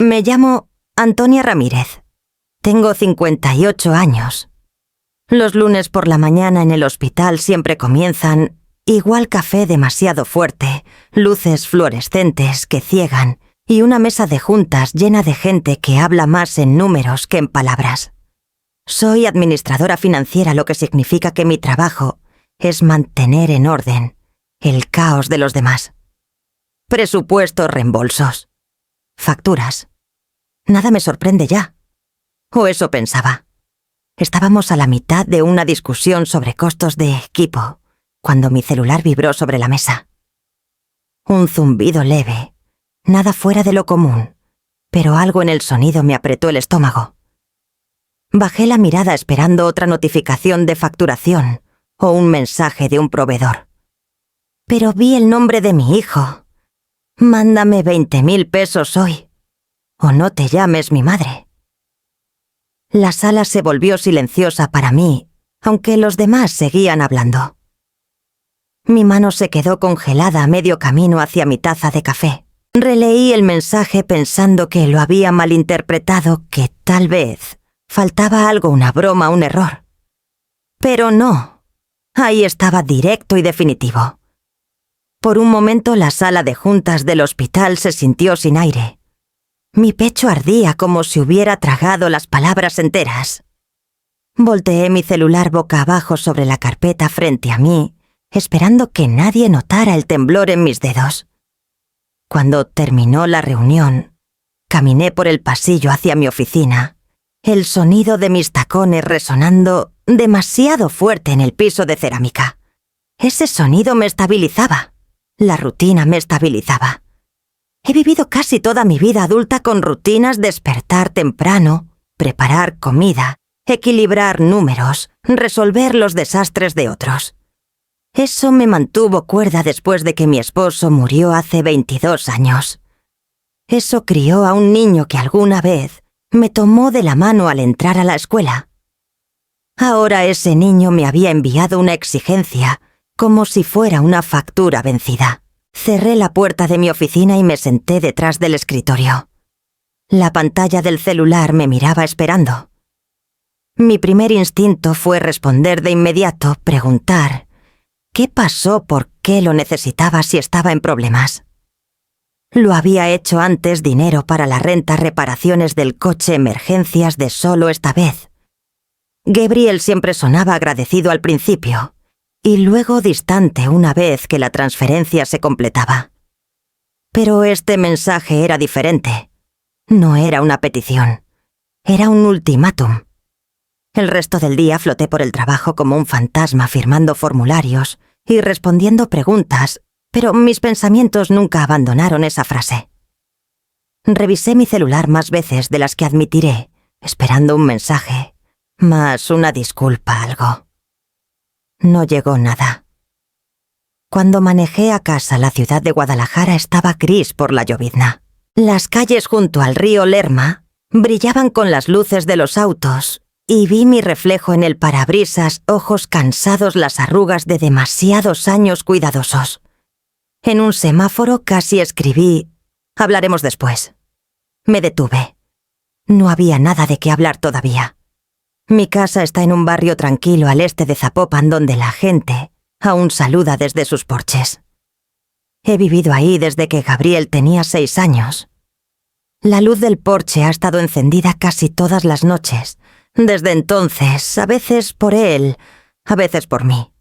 Me llamo Antonia Ramírez. Tengo 58 años. Los lunes por la mañana en el hospital siempre comienzan igual café demasiado fuerte, luces fluorescentes que ciegan y una mesa de juntas llena de gente que habla más en números que en palabras. Soy administradora financiera, lo que significa que mi trabajo es mantener en orden el caos de los demás. Presupuestos, reembolsos, facturas. Nada me sorprende ya. O eso pensaba. Estábamos a la mitad de una discusión sobre costos de equipo, cuando mi celular vibró sobre la mesa. Un zumbido leve, nada fuera de lo común, pero algo en el sonido me apretó el estómago. Bajé la mirada esperando otra notificación de facturación o un mensaje de un proveedor. Pero vi el nombre de mi hijo. Mándame 20.000 pesos hoy, o no te llames mi madre. La sala se volvió silenciosa para mí, aunque los demás seguían hablando. Mi mano se quedó congelada a medio camino hacia mi taza de café. Releí el mensaje pensando que lo había malinterpretado, que tal vez faltaba algo, una broma, un error. Pero no. Ahí estaba directo y definitivo. Por un momento la sala de juntas del hospital se sintió sin aire. Mi pecho ardía como si hubiera tragado las palabras enteras. Volteé mi celular boca abajo sobre la carpeta frente a mí, esperando que nadie notara el temblor en mis dedos. Cuando terminó la reunión, caminé por el pasillo hacia mi oficina, el sonido de mis tacones resonando demasiado fuerte en el piso de cerámica. Ese sonido me estabilizaba. La rutina me estabilizaba. He vivido casi toda mi vida adulta con rutinas: despertar temprano, preparar comida, equilibrar números, resolver los desastres de otros. Eso me mantuvo cuerda después de que mi esposo murió hace 22 años. Eso crió a un niño que alguna vez me tomó de la mano al entrar a la escuela. Ahora ese niño me había enviado una exigencia, como si fuera una factura vencida. Cerré la puerta de mi oficina y me senté detrás del escritorio. La pantalla del celular me miraba esperando. Mi primer instinto fue responder de inmediato, preguntar ¿qué pasó? ¿Por qué lo necesitaba si estaba en problemas? Lo había hecho antes: dinero para la renta, reparaciones del coche, emergencias de solo esta vez. Gabriel siempre sonaba agradecido al principio, y luego distante una vez que la transferencia se completaba. Pero este mensaje era diferente. No era una petición. Era un ultimátum. El resto del día floté por el trabajo como un fantasma, firmando formularios y respondiendo preguntas, pero mis pensamientos nunca abandonaron esa frase. Revisé mi celular más veces de las que admitiré, esperando un mensaje, más una disculpa, algo. No llegó nada. Cuando manejé a casa, la ciudad de Guadalajara estaba gris por la llovizna. Las calles junto al río Lerma brillaban con las luces de los autos y vi mi reflejo en el parabrisas, ojos cansados, las arrugas de demasiados años cuidadosos. En un semáforo casi escribí: hablaremos después. Me detuve. No había nada de qué hablar todavía. Mi casa está en un barrio tranquilo al este de Zapopan, donde la gente aún saluda desde sus porches. He vivido ahí desde que Gabriel tenía 6 años. La luz del porche ha estado encendida casi todas las noches. Desde entonces, a veces por él, a veces por mí.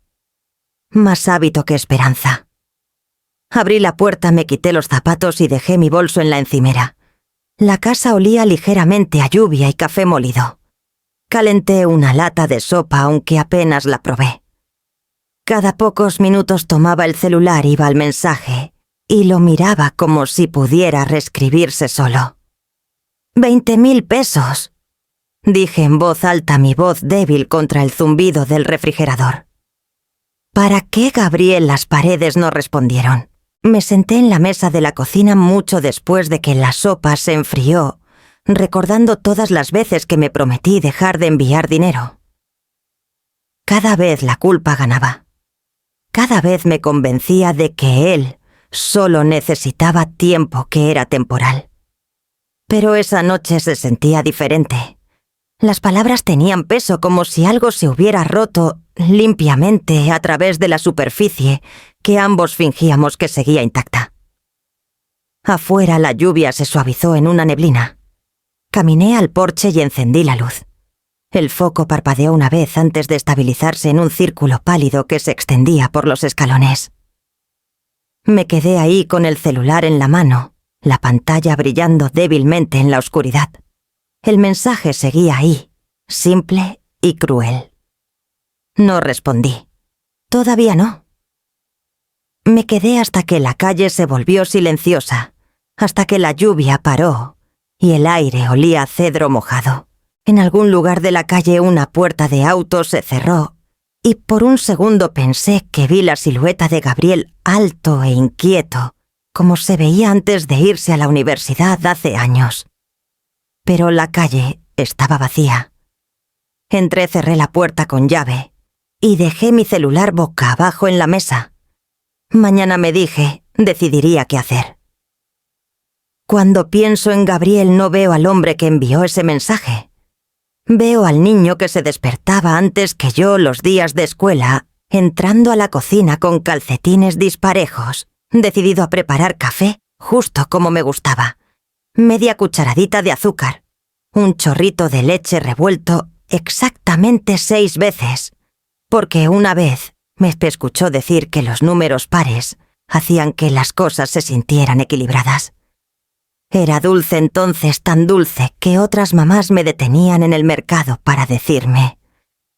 Más hábito que esperanza. Abrí la puerta, me quité los zapatos y dejé mi bolso en la encimera. La casa olía ligeramente a lluvia y café molido. Calenté una lata de sopa, aunque apenas la probé. Cada pocos minutos tomaba el celular, iba al mensaje y lo miraba como si pudiera reescribirse solo. 20.000 pesos, dije en voz alta, mi voz débil contra el zumbido del refrigerador. ¿Para qué, Gabriel? Las paredes no respondieron. Me senté en la mesa de la cocina mucho después de que la sopa se enfrió, recordando todas las veces que me prometí dejar de enviar dinero. Cada vez la culpa ganaba. Cada vez me convencía de que él solo necesitaba tiempo, que era temporal. Pero esa noche se sentía diferente. Las palabras tenían peso, como si algo se hubiera roto limpiamente a través de la superficie que ambos fingíamos que seguía intacta. Afuera la lluvia se suavizó en una neblina. Caminé al porche y encendí la luz. El foco parpadeó una vez antes de estabilizarse en un círculo pálido que se extendía por los escalones. Me quedé ahí con el celular en la mano, la pantalla brillando débilmente en la oscuridad. El mensaje seguía ahí, simple y cruel. No respondí. Todavía no. Me quedé hasta que la calle se volvió silenciosa, hasta que la lluvia paró y el aire olía a cedro mojado. En algún lugar de la calle una puerta de auto se cerró y por un segundo pensé que vi la silueta de Gabriel alto e inquieto, como se veía antes de irse a la universidad hace años. Pero la calle estaba vacía. Entrecerré la puerta con llave y dejé mi celular boca abajo en la mesa. Mañana, me dije, decidiría qué hacer. Cuando pienso en Gabriel no veo al hombre que envió ese mensaje. Veo al niño que se despertaba antes que yo los días de escuela, entrando a la cocina con calcetines disparejos, decidido a preparar café justo como me gustaba. Media cucharadita de azúcar, un chorrito de leche revuelto exactamente 6 veces, porque una vez me escuchó decir que los números pares hacían que las cosas se sintieran equilibradas. Era dulce entonces, tan dulce que otras mamás me detenían en el mercado para decirme: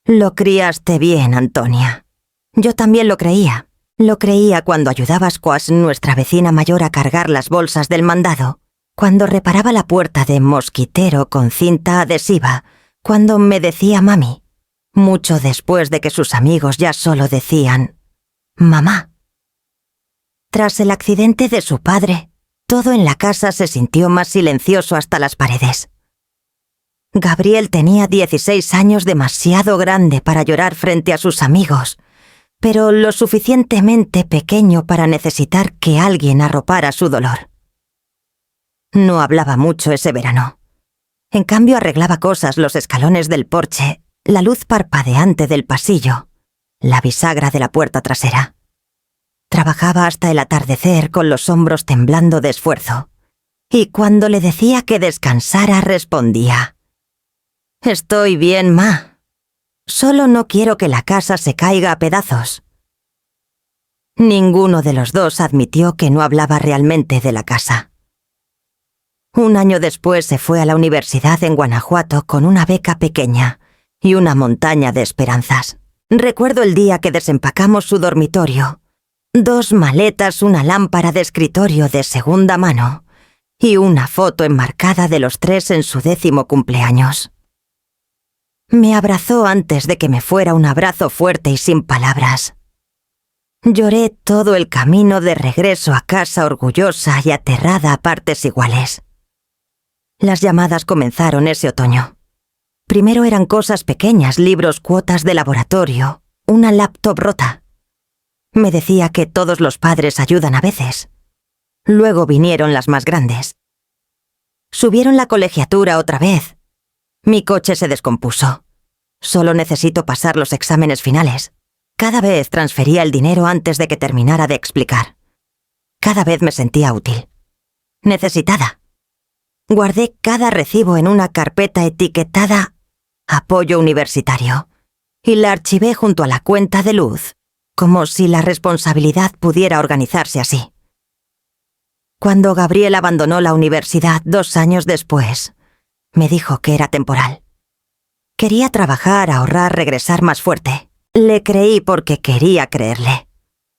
«Lo criaste bien, Antonia». Yo también lo creía. Lo creía cuando ayudaba a Squash, nuestra vecina mayor, a cargar las bolsas del mandado, cuando reparaba la puerta de mosquitero con cinta adhesiva, cuando me decía mami, mucho después de que sus amigos ya solo decían mamá. Tras el accidente de su padre, todo en la casa se sintió más silencioso hasta las paredes. Gabriel tenía 16 años, demasiado grande para llorar frente a sus amigos, pero lo suficientemente pequeño para necesitar que alguien arropara su dolor. No hablaba mucho ese verano. En cambio, arreglaba cosas: los escalones del porche, la luz parpadeante del pasillo, la bisagra de la puerta trasera. Trabajaba hasta el atardecer con los hombros temblando de esfuerzo, y cuando le decía que descansara respondía: «Estoy bien, ma. Solo no quiero que la casa se caiga a pedazos». Ninguno de los dos admitió que no hablaba realmente de la casa. Un año después se fue a la universidad en Guanajuato con una beca pequeña y una montaña de esperanzas. Recuerdo el día que desempacamos su dormitorio: 2 maletas, una lámpara de escritorio de segunda mano y una foto enmarcada de los 3 en su 10º cumpleaños. Me abrazó antes de que me fuera, un abrazo fuerte y sin palabras. Lloré todo el camino de regreso a casa, orgullosa y aterrada a partes iguales. Las llamadas comenzaron ese otoño. Primero eran cosas pequeñas: libros, cuotas de laboratorio, una laptop rota. Me decía que todos los padres ayudan a veces. Luego vinieron las más grandes. Subieron la colegiatura otra vez. Mi coche se descompuso. Solo necesito pasar los exámenes finales. Cada vez transfería el dinero antes de que terminara de explicar. Cada vez me sentía útil. Necesitada. Guardé cada recibo en una carpeta etiquetada «Apoyo universitario» y la archivé junto a la cuenta de luz, como si la responsabilidad pudiera organizarse así. Cuando Gabriel abandonó la universidad 2 años después, me dijo que era temporal. Quería trabajar, ahorrar, regresar más fuerte. Le creí porque quería creerle.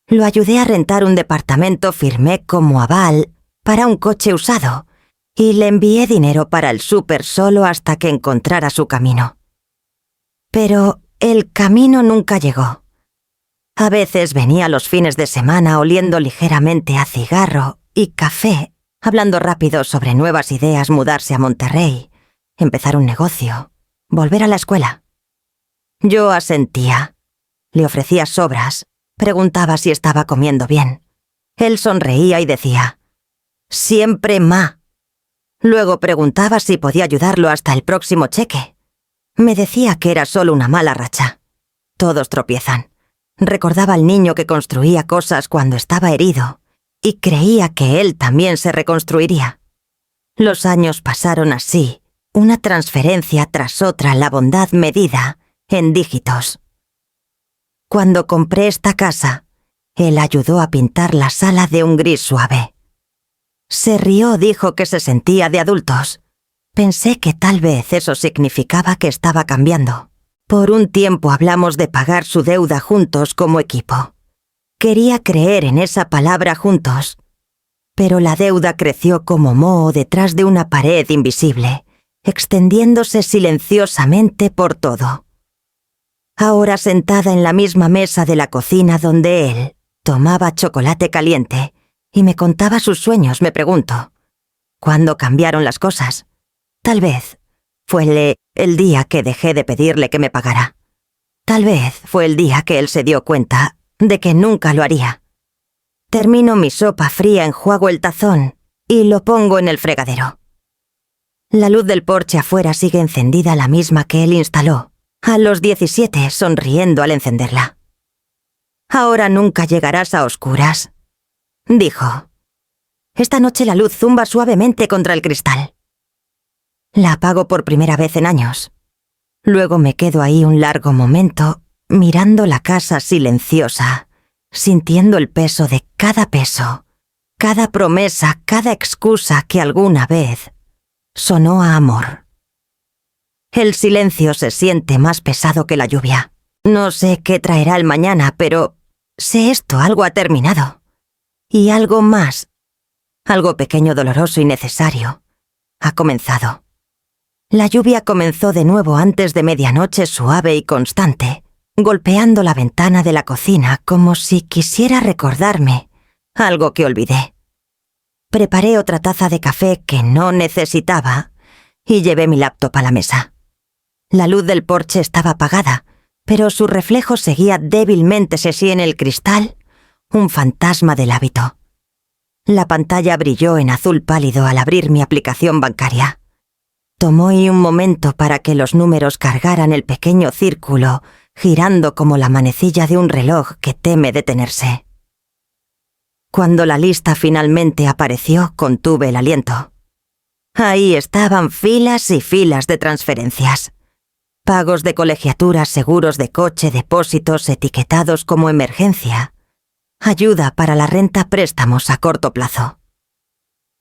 Lo ayudé a rentar un departamento, firmé como aval para un coche usado y le envié dinero para el súper solo hasta que encontrara su camino. Pero el camino nunca llegó. A veces venía los fines de semana oliendo ligeramente a cigarro y café, hablando rápido sobre nuevas ideas: mudarse a Monterrey, empezar un negocio, volver a la escuela. Yo asentía. Le ofrecía sobras, preguntaba si estaba comiendo bien. Él sonreía y decía: «Siempre, ma». Luego preguntaba si podía ayudarlo hasta el próximo cheque. Me decía que era solo una mala racha. Todos tropiezan. Recordaba al niño que construía cosas cuando estaba herido y creía que él también se reconstruiría. Los años pasaron así, una transferencia tras otra, la bondad medida en dígitos. Cuando compré esta casa, él ayudó a pintar la sala de un gris suave. Se rió, dijo que se sentía de adultos. Pensé que tal vez eso significaba que estaba cambiando. Por un tiempo hablamos de pagar su deuda juntos como equipo. Quería creer en esa palabra juntos. Pero la deuda creció como moho detrás de una pared invisible, extendiéndose silenciosamente por todo. Ahora sentada en la misma mesa de la cocina donde él tomaba chocolate caliente y me contaba sus sueños, me pregunto, ¿cuándo cambiaron las cosas? Tal vez fue el día que dejé de pedirle que me pagara. Tal vez fue el día que él se dio cuenta de que nunca lo haría. Termino mi sopa fría, enjuago el tazón y lo pongo en el fregadero. La luz del porche afuera sigue encendida, la misma que él instaló, a los 17, sonriendo al encenderla. «Ahora nunca llegarás a oscuras», dijo. «Esta noche la luz zumba suavemente contra el cristal». La apago por primera vez en años. Luego me quedo ahí un largo momento, mirando la casa silenciosa, sintiendo el peso de cada peso, cada promesa, cada excusa que alguna vez sonó a amor. El silencio se siente más pesado que la lluvia. No sé qué traerá el mañana, pero sé esto, algo ha terminado. Y algo más, algo pequeño, doloroso y necesario, ha comenzado. La lluvia comenzó de nuevo antes de medianoche, suave y constante, golpeando la ventana de la cocina como si quisiera recordarme algo que olvidé. Preparé otra taza de café que no necesitaba y llevé mi laptop a la mesa. La luz del porche estaba apagada, pero su reflejo seguía débilmente en el cristal, un fantasma del hábito. La pantalla brilló en azul pálido al abrir mi aplicación bancaria. Tomó un momento para que los números cargaran el pequeño círculo, girando como la manecilla de un reloj que teme detenerse. Cuando la lista finalmente apareció, contuve el aliento. Ahí estaban filas y filas de transferencias. Pagos de colegiaturas, seguros de coche, depósitos etiquetados como emergencia, ayuda para la renta, préstamos a corto plazo.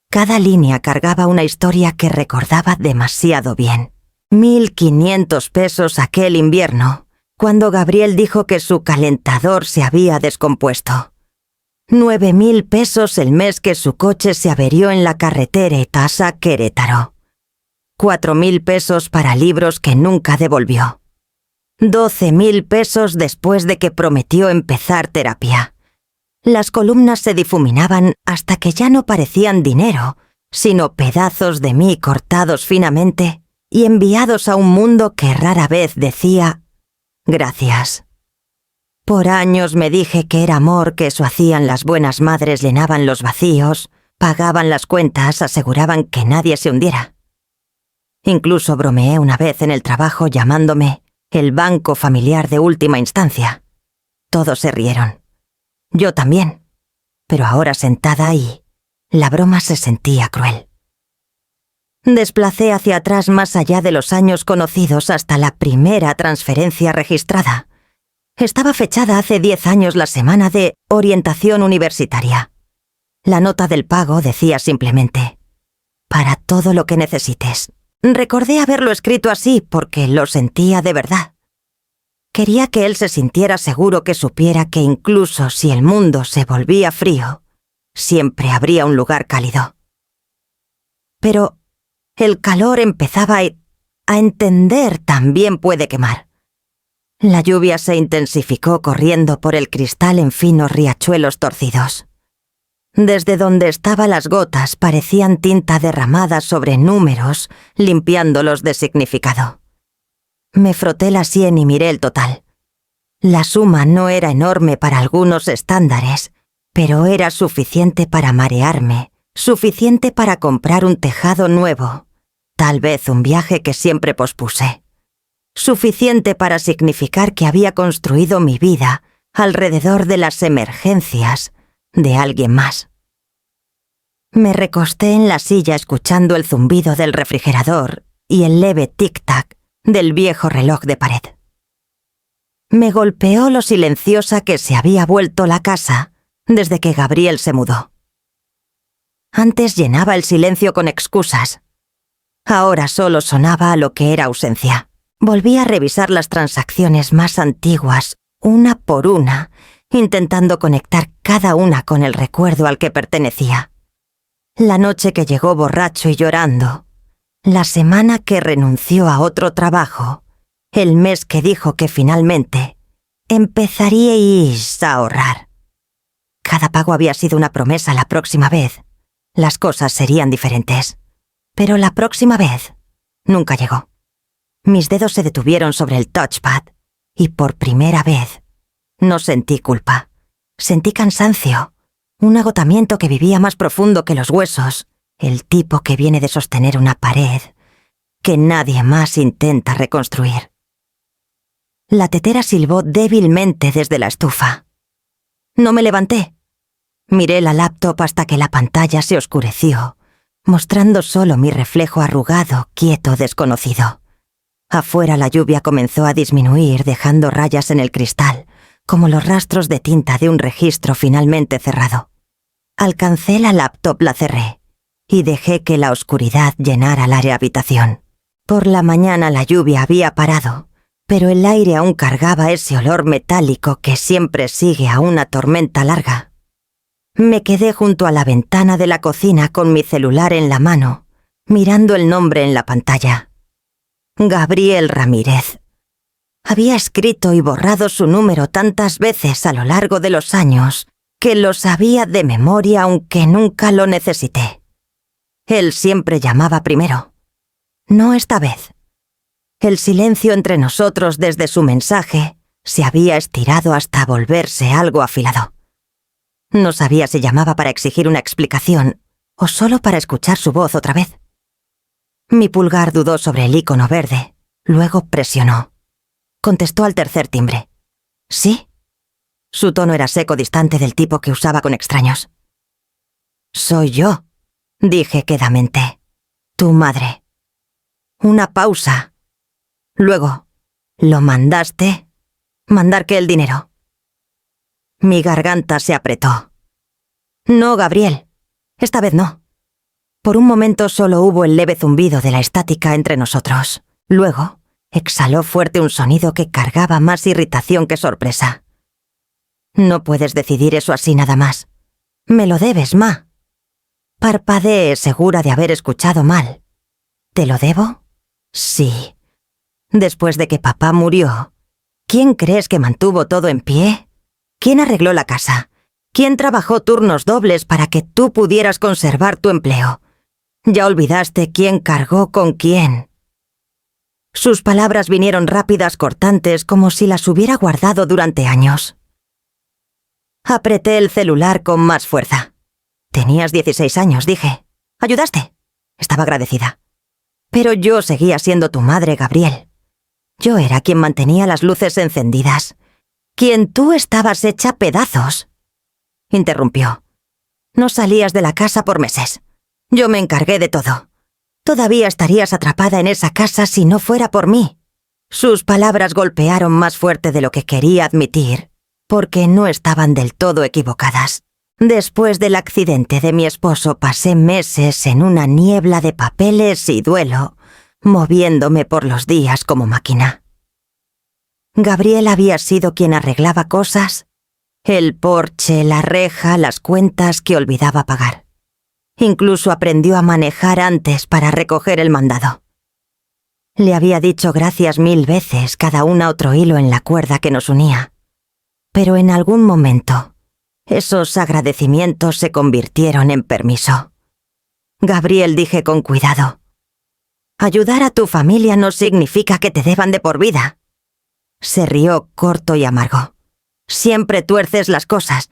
Cada línea cargaba una historia que recordaba demasiado bien. 1.500 pesos aquel invierno, cuando Gabriel dijo que su calentador se había descompuesto. 9.000 pesos el mes que su coche se averió en la carretera Etasa-Querétaro. 4.000 pesos para libros que nunca devolvió. 12.000 pesos después de que prometió empezar terapia. Las columnas se difuminaban hasta que ya no parecían dinero, sino pedazos de mí cortados finamente y enviados a un mundo que rara vez decía gracias. Por años me dije que era amor, que eso hacían las buenas madres, llenaban los vacíos, pagaban las cuentas, aseguraban que nadie se hundiera. Incluso bromeé una vez en el trabajo llamándome el banco familiar de última instancia. Todos se rieron. Yo también. Pero ahora sentada ahí, la broma se sentía cruel. Desplacé hacia atrás más allá de los años conocidos hasta la primera transferencia registrada. Estaba fechada hace 10 años, la semana de orientación universitaria. La nota del pago decía simplemente: para todo lo que necesites. Recordé haberlo escrito así porque lo sentía de verdad. Quería que él se sintiera seguro, que supiera que incluso si el mundo se volvía frío, siempre habría un lugar cálido. Pero el calor empezaba a entender, también puede quemar. La lluvia se intensificó corriendo por el cristal en finos riachuelos torcidos. Desde donde estaban las gotas parecían tinta derramada sobre números, limpiándolos de significado. Me froté la sien y miré el total. La suma no era enorme para algunos estándares, pero era suficiente para marearme Suficiente para comprar un tejado nuevo, tal vez un viaje que siempre pospuse. Suficiente para significar que había construido mi vida alrededor de las emergencias de alguien más. Me recosté en la silla escuchando el zumbido del refrigerador y el leve tic-tac del viejo reloj de pared. Me golpeó lo silenciosa que se había vuelto la casa desde que Gabriel se mudó. Antes llenaba el silencio con excusas. Ahora solo sonaba a lo que era ausencia. Volví a revisar las transacciones más antiguas, una por una, intentando conectar cada una con el recuerdo al que pertenecía. La noche que llegó borracho y llorando, la semana que renunció a otro trabajo, el mes que dijo que finalmente empezaríais a ahorrar. Cada pago había sido una promesa. La próxima vez las cosas serían diferentes. Pero la próxima vez nunca llegó. Mis dedos se detuvieron sobre el touchpad y por primera vez no sentí culpa. Sentí cansancio, un agotamiento que vivía más profundo que los huesos, el tipo que viene de sostener una pared que nadie más intenta reconstruir. La tetera silbó débilmente desde la estufa. No me levanté. Miré la laptop hasta que la pantalla se oscureció, mostrando solo mi reflejo arrugado, quieto, desconocido. Afuera la lluvia comenzó a disminuir, dejando rayas en el cristal, como los rastros de tinta de un registro finalmente cerrado. Alcancé la laptop, la cerré, y dejé que la oscuridad llenara la habitación. Por la mañana la lluvia había parado, pero el aire aún cargaba ese olor metálico que siempre sigue a una tormenta larga. Me quedé junto a la ventana de la cocina con mi celular en la mano, mirando el nombre en la pantalla. Gabriel Ramírez. Había escrito y borrado su número tantas veces a lo largo de los años que lo sabía de memoria aunque nunca lo necesité. Él siempre llamaba primero. No esta vez. El silencio entre nosotros desde su mensaje se había estirado hasta volverse algo afilado. No sabía si llamaba para exigir una explicación o solo para escuchar su voz otra vez. Mi pulgar dudó sobre el icono verde, luego presionó. Contestó al tercer timbre. ¿Sí? Su tono era seco, distante del tipo que usaba con extraños. «Soy yo», dije quedamente. «Tu madre». Una pausa. Luego, «¿Lo mandaste?» «¿Mandar qué? El dinero». Mi garganta se apretó. «No, Gabriel. Esta vez no». Por un momento solo hubo el leve zumbido de la estática entre nosotros. Luego, exhaló fuerte un sonido que cargaba más irritación que sorpresa. «No puedes decidir eso así nada más. Me lo debes, ma». Parpadeé, segura de haber escuchado mal. ¿Te lo debo? Sí. Después de que papá murió, ¿quién crees que mantuvo todo en pie? ¿Quién arregló la casa? ¿Quién trabajó turnos dobles para que tú pudieras conservar tu empleo? ¿Ya olvidaste quién cargó con quién?» Sus palabras vinieron rápidas, cortantes, como si las hubiera guardado durante años. Apreté el celular con más fuerza. «Tenías 16 años», dije. «Ayudaste». Estaba agradecida. Pero yo seguía siendo tu madre, Gabriel. Yo era quien mantenía las luces encendidas. Quien tú estabas hecha pedazos. Interrumpió. «No salías de la casa por meses. Yo me encargué de todo. Todavía estarías atrapada en esa casa si no fuera por mí». Sus palabras golpearon más fuerte de lo que quería admitir, porque no estaban del todo equivocadas. Después del accidente de mi esposo pasé meses en una niebla de papeles y duelo, moviéndome por los días como máquina. Gabriel había sido quien arreglaba cosas, el porche, la reja, las cuentas que olvidaba pagar. Incluso aprendió a manejar antes para recoger el mandado. Le había dicho gracias 1000 veces, cada una otro hilo en la cuerda que nos unía. Pero en algún momento, esos agradecimientos se convirtieron en permiso. «Gabriel», dije con cuidado, «ayudar a tu familia no significa que te deban de por vida». Se rió corto y amargo. «Siempre tuerces las cosas.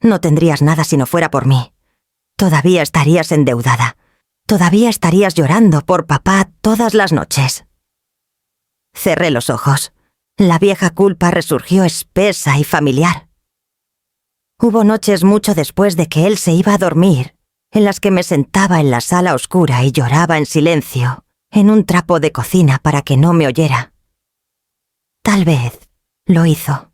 No tendrías nada si no fuera por mí. todavía estarías endeudada. Todavía estarías llorando por papá todas las noches. Cerré los ojos. La vieja culpa resurgió espesa y familiar. Hubo noches mucho después de que él se iba a dormir, en las que me sentaba en la sala oscura y lloraba en silencio, en un trapo de cocina para que no me oyera. Tal vez lo hizo.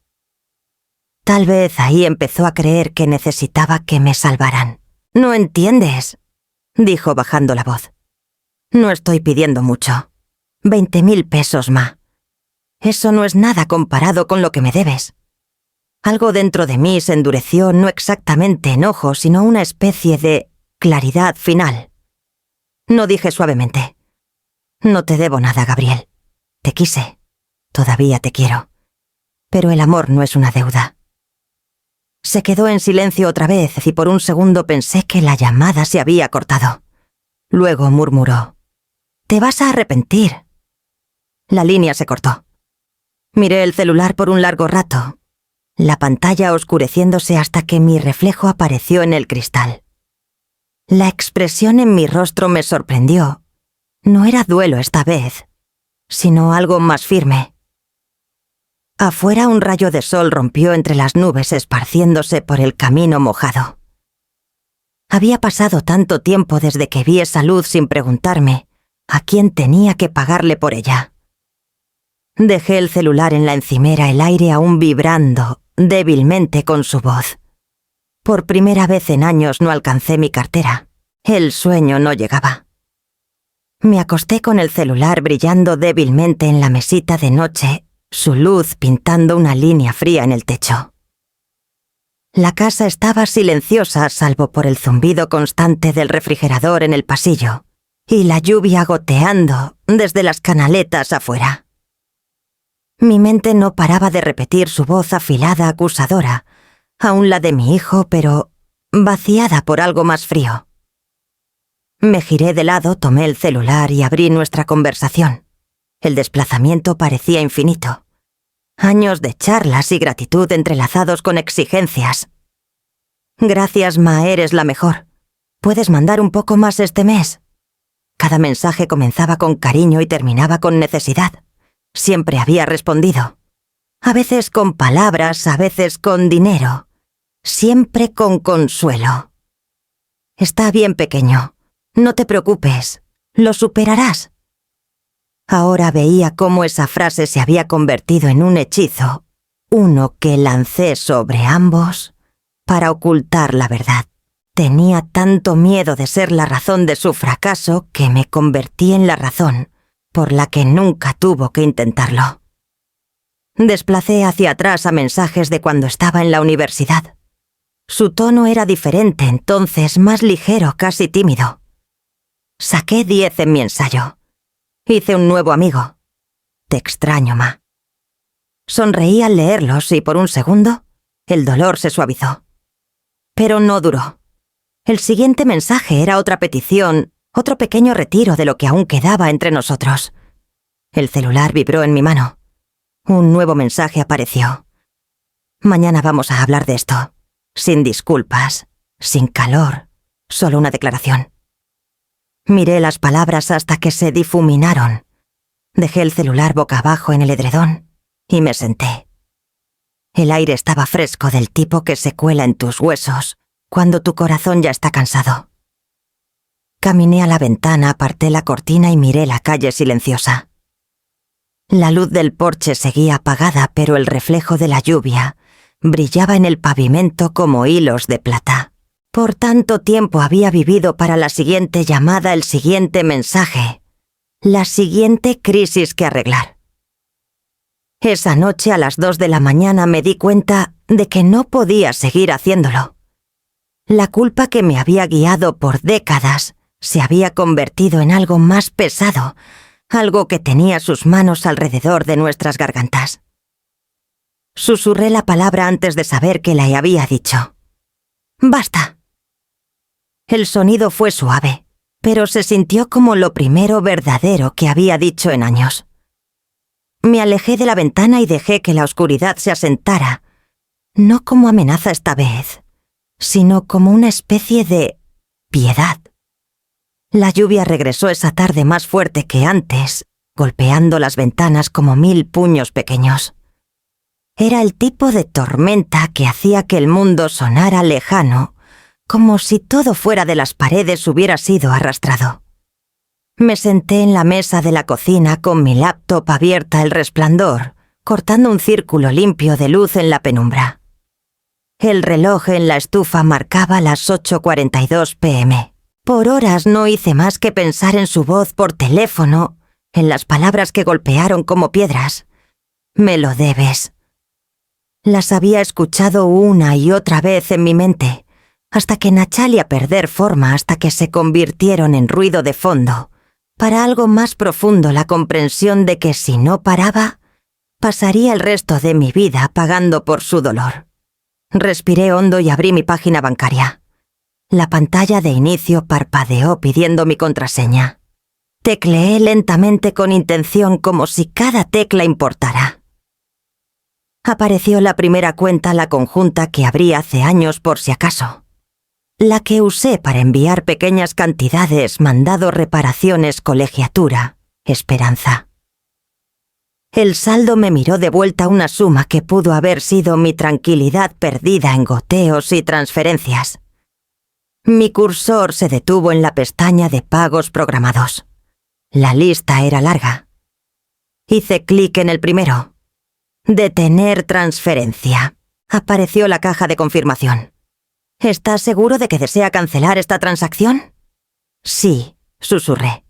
Tal vez ahí empezó a creer que necesitaba que me salvaran. «No entiendes», dijo bajando la voz. «No estoy pidiendo mucho. 20.000 pesos, ma. Eso no es nada comparado con lo que me debes». Algo dentro de mí se endureció, no exactamente enojo, sino una especie de claridad final. No dije suavemente: «No te debo nada, Gabriel. Te quise. Todavía te quiero. Pero el amor no es una deuda». Se quedó en silencio otra vez y por un segundo pensé que la llamada se había cortado. Luego murmuró: «Te vas a arrepentir». La línea se cortó. Miré el celular por un largo rato, la pantalla oscureciéndose hasta que mi reflejo apareció en el cristal. La expresión en mi rostro me sorprendió. No era duelo esta vez, sino algo más firme. Afuera un rayo de sol rompió entre las nubes esparciéndose por el camino mojado. Había pasado tanto tiempo desde que vi esa luz sin preguntarme a quién tenía que pagarle por ella. Dejé el celular en la encimera, el aire aún vibrando débilmente con su voz. Por primera vez en años no alcancé mi cartera. El sueño no llegaba. Me acosté con el celular brillando débilmente en la mesita de noche, su luz pintando una línea fría en el techo. La casa estaba silenciosa salvo por el zumbido constante del refrigerador en el pasillo y la lluvia goteando desde las canaletas afuera. Mi mente no paraba de repetir su voz afilada acusadora, aún la de mi hijo, pero vaciada por algo más frío. Me giré de lado, tomé el celular y abrí nuestra conversación. El desplazamiento parecía infinito. Años de charlas y gratitud entrelazados con exigencias. «Gracias, ma, eres la mejor. ¿Puedes mandar un poco más este mes?» Cada mensaje comenzaba con cariño y terminaba con necesidad. Siempre había respondido. A veces con palabras, a veces con dinero. Siempre con consuelo. «Está bien, pequeño. No te preocupes. Lo superarás». Ahora veía cómo esa frase se había convertido en un hechizo, uno que lancé sobre ambos para ocultar la verdad. Tenía tanto miedo de ser la razón de su fracaso que me convertí en la razón por la que nunca tuvo que intentarlo. Desplacé hacia atrás a mensajes de cuando estaba en la universidad. Su tono era diferente entonces, más ligero, casi tímido. Saqué 10 en mi ensayo. Hice un nuevo amigo. «Te extraño, ma». Sonreí al leerlos y por un segundo el dolor se suavizó. Pero no duró. El siguiente mensaje era otra petición, otro pequeño retiro de lo que aún quedaba entre nosotros. El celular vibró en mi mano. Un nuevo mensaje apareció. «Mañana vamos a hablar de esto. Sin disculpas, sin calor, solo una declaración». Miré las palabras hasta que se difuminaron. Dejé el celular boca abajo en el edredón y me senté. El aire estaba fresco, del tipo que se cuela en tus huesos cuando tu corazón ya está cansado. Caminé a la ventana, aparté la cortina y miré la calle silenciosa. La luz del porche seguía apagada, pero el reflejo de la lluvia brillaba en el pavimento como hilos de plata. Por tanto tiempo había vivido para la siguiente llamada, el siguiente mensaje, la siguiente crisis que arreglar. Esa noche a las 2 de la mañana me di cuenta de que no podía seguir haciéndolo. La culpa que me había guiado por décadas se había convertido en algo más pesado, algo que tenía sus manos alrededor de nuestras gargantas. Susurré la palabra antes de saber que la había dicho. «Basta». El sonido fue suave, pero se sintió como lo primero verdadero que había dicho en años. Me alejé de la ventana y dejé que la oscuridad se asentara, no como amenaza esta vez, sino como una especie de piedad. La lluvia regresó esa tarde más fuerte que antes, golpeando las ventanas como 1000 puños pequeños. Era el tipo de tormenta que hacía que el mundo sonara lejano, como si todo fuera de las paredes hubiera sido arrastrado. Me senté en la mesa de la cocina con mi laptop abierta al resplandor, cortando un círculo limpio de luz en la penumbra. El reloj en la estufa marcaba las 8:42 p.m. Por horas no hice más que pensar en su voz por teléfono, en las palabras que golpearon como piedras. «Me lo debes». Las había escuchado una y otra vez en mi mente, hasta que nachalí a perder forma, hasta que se convirtieron en ruido de fondo, para algo más profundo, la comprensión de que si no paraba, pasaría el resto de mi vida pagando por su dolor. Respiré hondo y abrí mi página bancaria. La pantalla de inicio parpadeó pidiendo mi contraseña. Tecleé lentamente con intención, como si cada tecla importara. Apareció la primera cuenta, la conjunta que abrí hace años por si acaso. La que usé para enviar pequeñas cantidades, mandado reparaciones, colegiatura, esperanza. El saldo me miró de vuelta una suma que pudo haber sido mi tranquilidad perdida en goteos y transferencias. Mi cursor se detuvo en la pestaña de pagos programados. La lista era larga. Hice clic en el primero. Detener transferencia. Apareció la caja de confirmación. ¿Estás seguro de que desea cancelar esta transacción? Sí, susurré.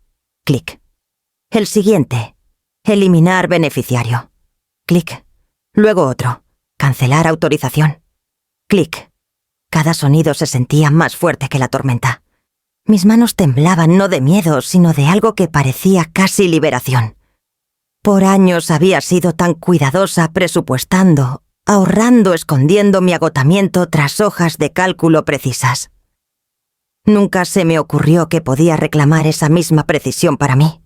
Clic. El siguiente. Eliminar beneficiario. Clic. Luego otro. Cancelar autorización. Clic. Cada sonido se sentía más fuerte que la tormenta. Mis manos temblaban no de miedo, sino de algo que parecía casi liberación. Por años había sido tan cuidadosa presupuestando, ahorrando, escondiendo mi agotamiento tras hojas de cálculo precisas. Nunca se me ocurrió que podía reclamar esa misma precisión para mí.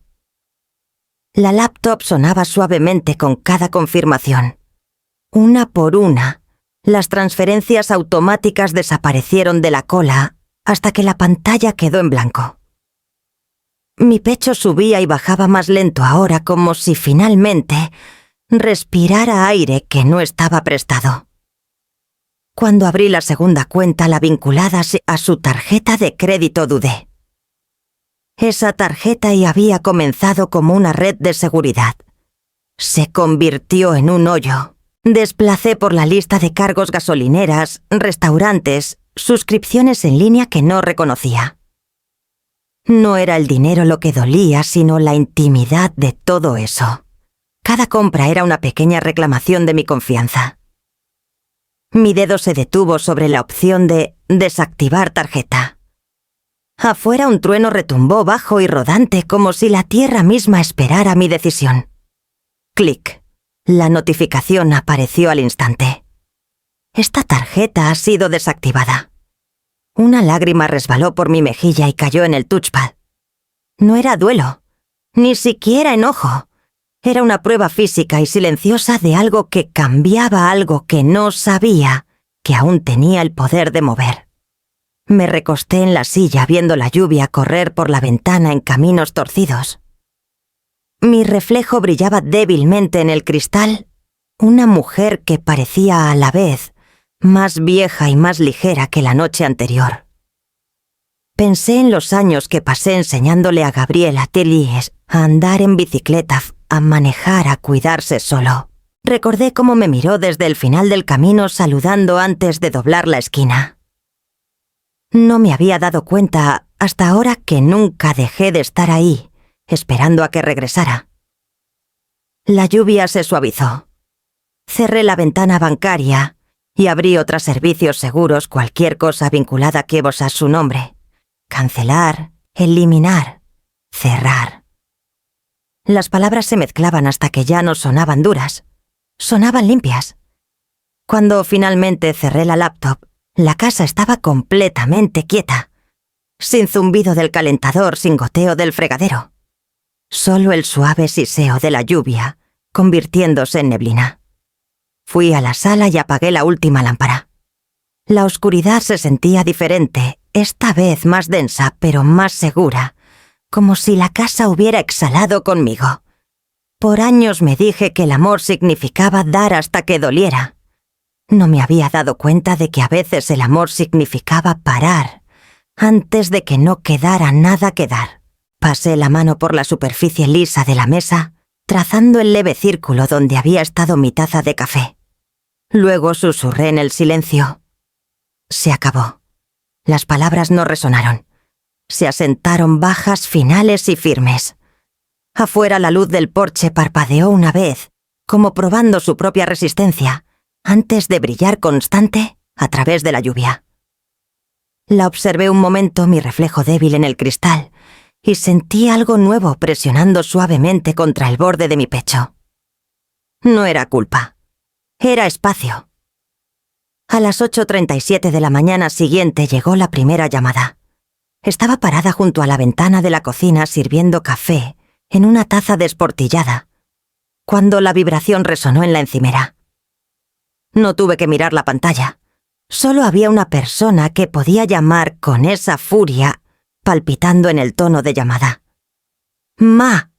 La laptop sonaba suavemente con cada confirmación. Una por una, las transferencias automáticas desaparecieron de la cola hasta que la pantalla quedó en blanco. Mi pecho subía y bajaba más lento ahora, como si finalmente respirara aire que no estaba prestado. Cuando abrí la segunda cuenta, la vinculada a su tarjeta de crédito, dudé. Esa tarjeta y había comenzado como una red de seguridad. Se convirtió en un hoyo. Desplacé por la lista de cargos gasolineras, restaurantes, suscripciones en línea que no reconocía. No era el dinero lo que dolía, sino la intimidad de todo eso. Cada compra era una pequeña reclamación de mi confianza. Mi dedo se detuvo sobre la opción de desactivar tarjeta. Afuera un trueno retumbó bajo y rodante, como si la tierra misma esperara mi decisión. Clic. La notificación apareció al instante. Esta tarjeta ha sido desactivada. Una lágrima resbaló por mi mejilla y cayó en el touchpad. No era duelo, ni siquiera enojo. Era una prueba física y silenciosa de algo que cambiaba, algo que no sabía, que aún tenía el poder de mover. Me recosté en la silla viendo la lluvia correr por la ventana en caminos torcidos. Mi reflejo brillaba débilmente en el cristal. Una mujer que parecía a la vez más vieja y más ligera que la noche anterior. Pensé en los años que pasé enseñándole a Gabriel Ateliers a andar en bicicleta, a manejar, a cuidarse solo. Recordé cómo me miró desde el final del camino saludando antes de doblar la esquina. No me había dado cuenta hasta ahora que nunca dejé de estar ahí, esperando a que regresara. La lluvia se suavizó. Cerré la ventana bancaria y abrí otros servicios seguros, cualquier cosa vinculada a Kevos a su nombre. Cancelar, eliminar, cerrar. Las palabras se mezclaban hasta que ya no sonaban duras. Sonaban limpias. Cuando finalmente cerré la laptop, la casa estaba completamente quieta. Sin zumbido del calentador, sin goteo del fregadero. Solo el suave siseo de la lluvia, convirtiéndose en neblina. Fui a la sala y apagué la última lámpara. La oscuridad se sentía diferente, esta vez más densa, pero más segura, como si la casa hubiera exhalado conmigo. Por años me dije que el amor significaba dar hasta que doliera. No me había dado cuenta de que a veces el amor significaba parar, antes de que no quedara nada que dar. Pasé la mano por la superficie lisa de la mesa, trazando el leve círculo donde había estado mi taza de café. Luego susurré en el silencio. Se acabó. Las palabras no resonaron. Se asentaron bajas, finales y firmes. Afuera la luz del porche parpadeó una vez, como probando su propia resistencia, antes de brillar constante a través de la lluvia. La observé un momento, mi reflejo débil en el cristal, y sentí algo nuevo presionando suavemente contra el borde de mi pecho. No era culpa. Era espacio. A las 8:37 de la mañana siguiente llegó la primera llamada. Estaba parada junto a la ventana de la cocina sirviendo café en una taza desportillada, cuando la vibración resonó en la encimera. No tuve que mirar la pantalla. Solo había una persona que podía llamar con esa furia, palpitando en el tono de llamada. «Ma».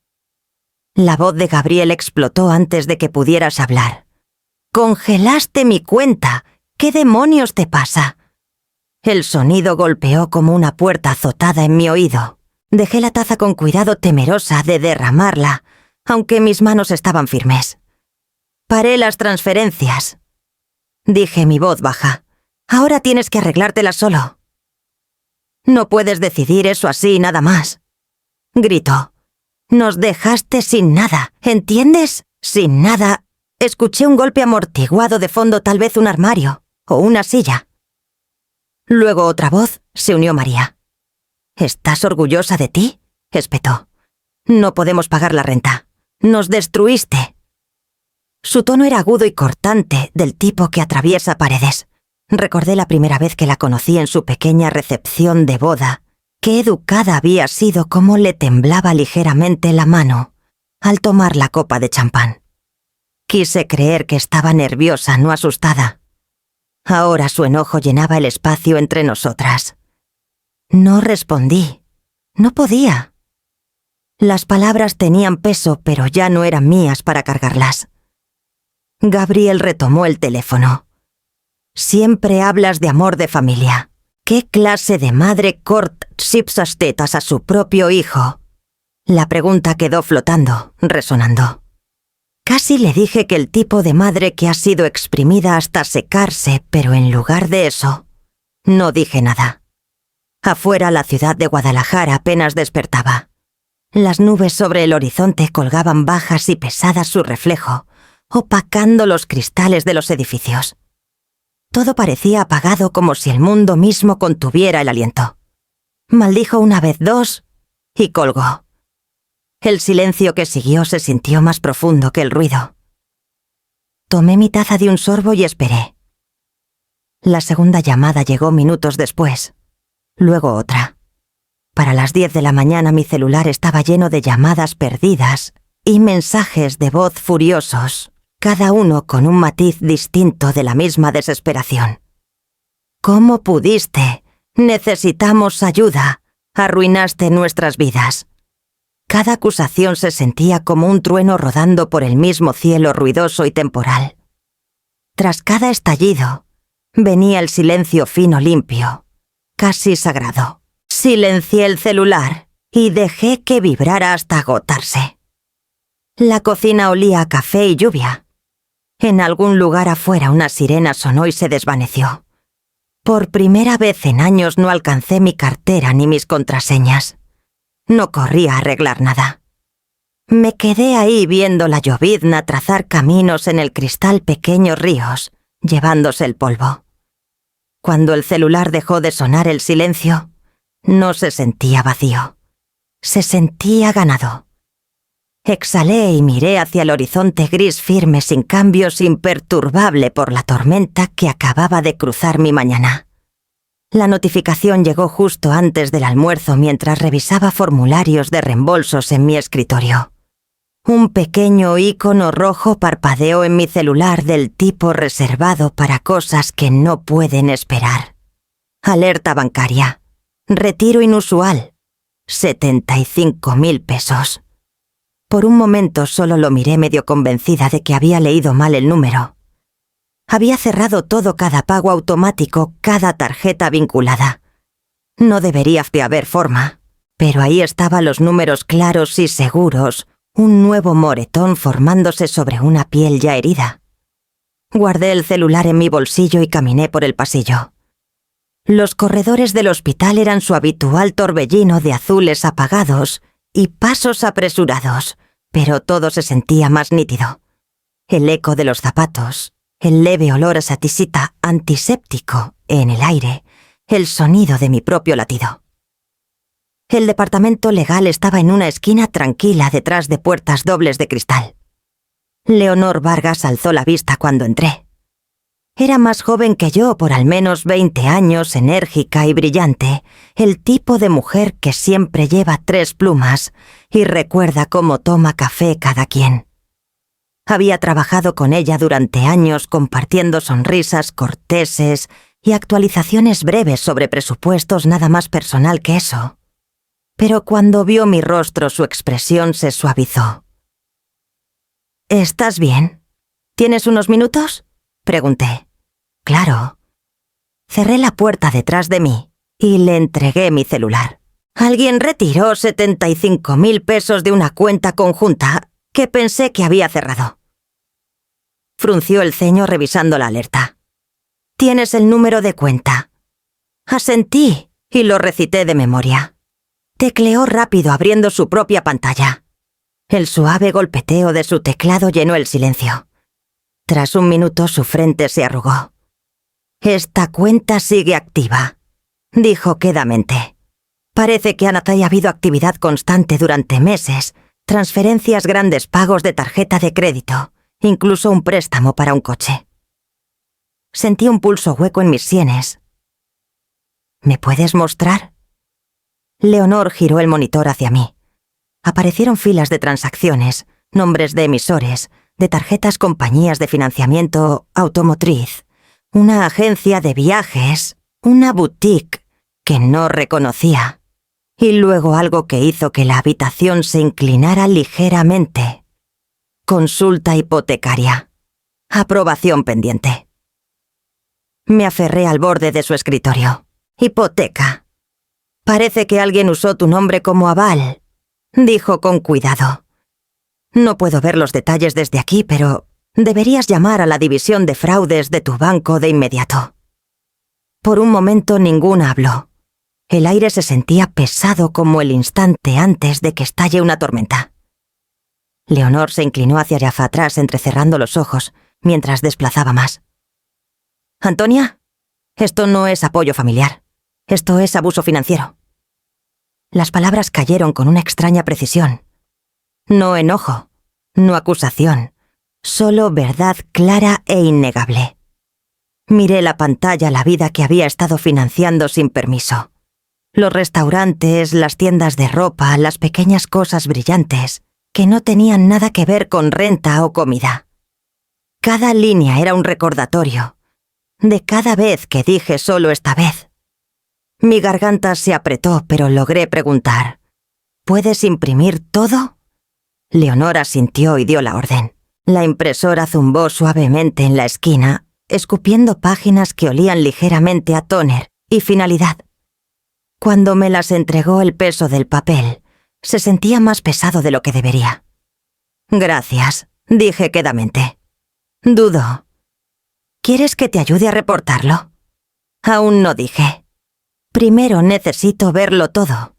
La voz de Gabriel explotó antes de que pudieras hablar. «Congelaste mi cuenta. ¿Qué demonios te pasa?» El sonido golpeó como una puerta azotada en mi oído. Dejé la taza con cuidado, temerosa de derramarla, aunque mis manos estaban firmes. «Paré las transferencias», dije, mi voz baja. «Ahora tienes que arreglártela solo». «No puedes decidir eso así nada más», gritó. «Nos dejaste sin nada, ¿entiendes? Sin nada». Escuché un golpe amortiguado de fondo, tal vez un armario o una silla. Luego otra voz, se unió María. «¿Estás orgullosa de ti?», espetó. «No podemos pagar la renta. Nos destruiste». Su tono era agudo y cortante, del tipo que atraviesa paredes. Recordé la primera vez que la conocí en su pequeña recepción de boda. Qué educada había sido, cómo le temblaba ligeramente la mano al tomar la copa de champán. Quise creer que estaba nerviosa, no asustada. Ahora su enojo llenaba el espacio entre nosotras. No respondí. No podía. Las palabras tenían peso, pero ya no eran mías para cargarlas. Gabriel retomó el teléfono. «Siempre hablas de amor de familia. ¿Qué clase de madre corta las tetas a su propio hijo?» La pregunta quedó flotando, resonando. Casi le dije que el tipo de madre que ha sido exprimida hasta secarse, pero en lugar de eso, no dije nada. Afuera la ciudad de Guadalajara apenas despertaba. Las nubes sobre el horizonte colgaban bajas y pesadas su reflejo, opacando los cristales de los edificios. Todo parecía apagado, como si el mundo mismo contuviera el aliento. Maldijo una vez, dos, y colgó. El silencio que siguió se sintió más profundo que el ruido. Tomé mi taza de un sorbo y esperé. La segunda llamada llegó minutos después, luego otra. Para las 10 de la mañana mi celular estaba lleno de llamadas perdidas y mensajes de voz furiosos, cada uno con un matiz distinto de la misma desesperación. «¿Cómo pudiste? Necesitamos ayuda. Arruinaste nuestras vidas». Cada acusación se sentía como un trueno rodando por el mismo cielo ruidoso y temporal. Tras cada estallido, venía el silencio fino, limpio, casi sagrado. Silencié el celular y dejé que vibrara hasta agotarse. La cocina olía a café y lluvia. En algún lugar afuera una sirena sonó y se desvaneció. Por primera vez en años no alcancé mi cartera ni mis contraseñas. No corrí a arreglar nada. Me quedé ahí viendo la llovizna trazar caminos en el cristal, pequeños ríos, llevándose el polvo. Cuando el celular dejó de sonar, el silencio no se sentía vacío. Se sentía ganado. Exhalé y miré hacia el horizonte gris firme, sin cambios, imperturbable por la tormenta que acababa de cruzar mi mañana. La notificación llegó justo antes del almuerzo mientras revisaba formularios de reembolsos en mi escritorio. Un pequeño icono rojo parpadeó en mi celular del tipo reservado para cosas que no pueden esperar. Alerta bancaria. Retiro inusual. 75.000 pesos. Por un momento solo lo miré medio convencida de que había leído mal el número. Había cerrado todo, cada pago automático, cada tarjeta vinculada. No debería haber forma, pero ahí estaban los números claros y seguros, un nuevo moretón formándose sobre una piel ya herida. Guardé el celular en mi bolsillo y caminé por el pasillo. Los corredores del hospital eran su habitual torbellino de azules apagados y pasos apresurados, pero todo se sentía más nítido. El eco de los zapatos, el leve olor a saticita antiséptico en el aire, el sonido de mi propio latido. El departamento legal estaba en una esquina tranquila detrás de puertas dobles de cristal. Leonor Vargas alzó la vista cuando entré. Era más joven que yo por al menos 20 años, enérgica y brillante, el tipo de mujer que siempre lleva 3 plumas y recuerda cómo toma café cada quien. Había trabajado con ella durante años compartiendo sonrisas corteses y actualizaciones breves sobre presupuestos, nada más personal que eso. Pero cuando vio mi rostro su expresión se suavizó. ¿Estás bien? ¿Tienes unos minutos?, pregunté. Claro. Cerré la puerta detrás de mí y le entregué mi celular. Alguien retiró 75.000 pesos de una cuenta conjunta que pensé que había cerrado. Frunció el ceño revisando la alerta. ¿Tienes el número de cuenta? Asentí y lo recité de memoria. Tecleó rápido abriendo su propia pantalla. El suave golpeteo de su teclado llenó el silencio. Tras un minuto su frente se arrugó. «Esta cuenta sigue activa», dijo quedamente. «Parece que ha habido actividad constante durante meses, transferencias, grandes pagos de tarjeta de crédito, incluso un préstamo para un coche». Sentí un pulso hueco en mis sienes. «¿Me puedes mostrar?». Leonor giró el monitor hacia mí. Aparecieron filas de transacciones, nombres de emisores, de tarjetas, compañías de financiamiento automotriz, una agencia de viajes, una boutique que no reconocía, y luego algo que hizo que la habitación se inclinara ligeramente. Consulta hipotecaria. Aprobación pendiente. Me aferré al borde de su escritorio. Hipoteca. Parece que alguien usó tu nombre como aval, dijo con cuidado. No puedo ver los detalles desde aquí, pero deberías llamar a la división de fraudes de tu banco de inmediato. Por un momento ninguna habló. El aire se sentía pesado como el instante antes de que estalle una tormenta. Leonor se inclinó hacia atrás entrecerrando los ojos mientras desplazaba más. «Antonia, esto no es apoyo familiar. Esto es abuso financiero». Las palabras cayeron con una extraña precisión. No enojo, no acusación, solo verdad clara e innegable. Miré la pantalla, la vida que había estado financiando sin permiso. Los restaurantes, las tiendas de ropa, las pequeñas cosas brillantes, que no tenían nada que ver con renta o comida. Cada línea era un recordatorio de cada vez que dije solo esta vez. Mi garganta se apretó, pero logré preguntar: ¿puedes imprimir todo? Leonor asintió y dio la orden. La impresora zumbó suavemente en la esquina, escupiendo páginas que olían ligeramente a tóner y finalidad. Cuando me las entregó, el peso del papel se sentía más pesado de lo que debería. «Gracias», dije quedamente. «Dudo. ¿Quieres que te ayude a reportarlo?» Aún no, dije. Primero necesito verlo todo.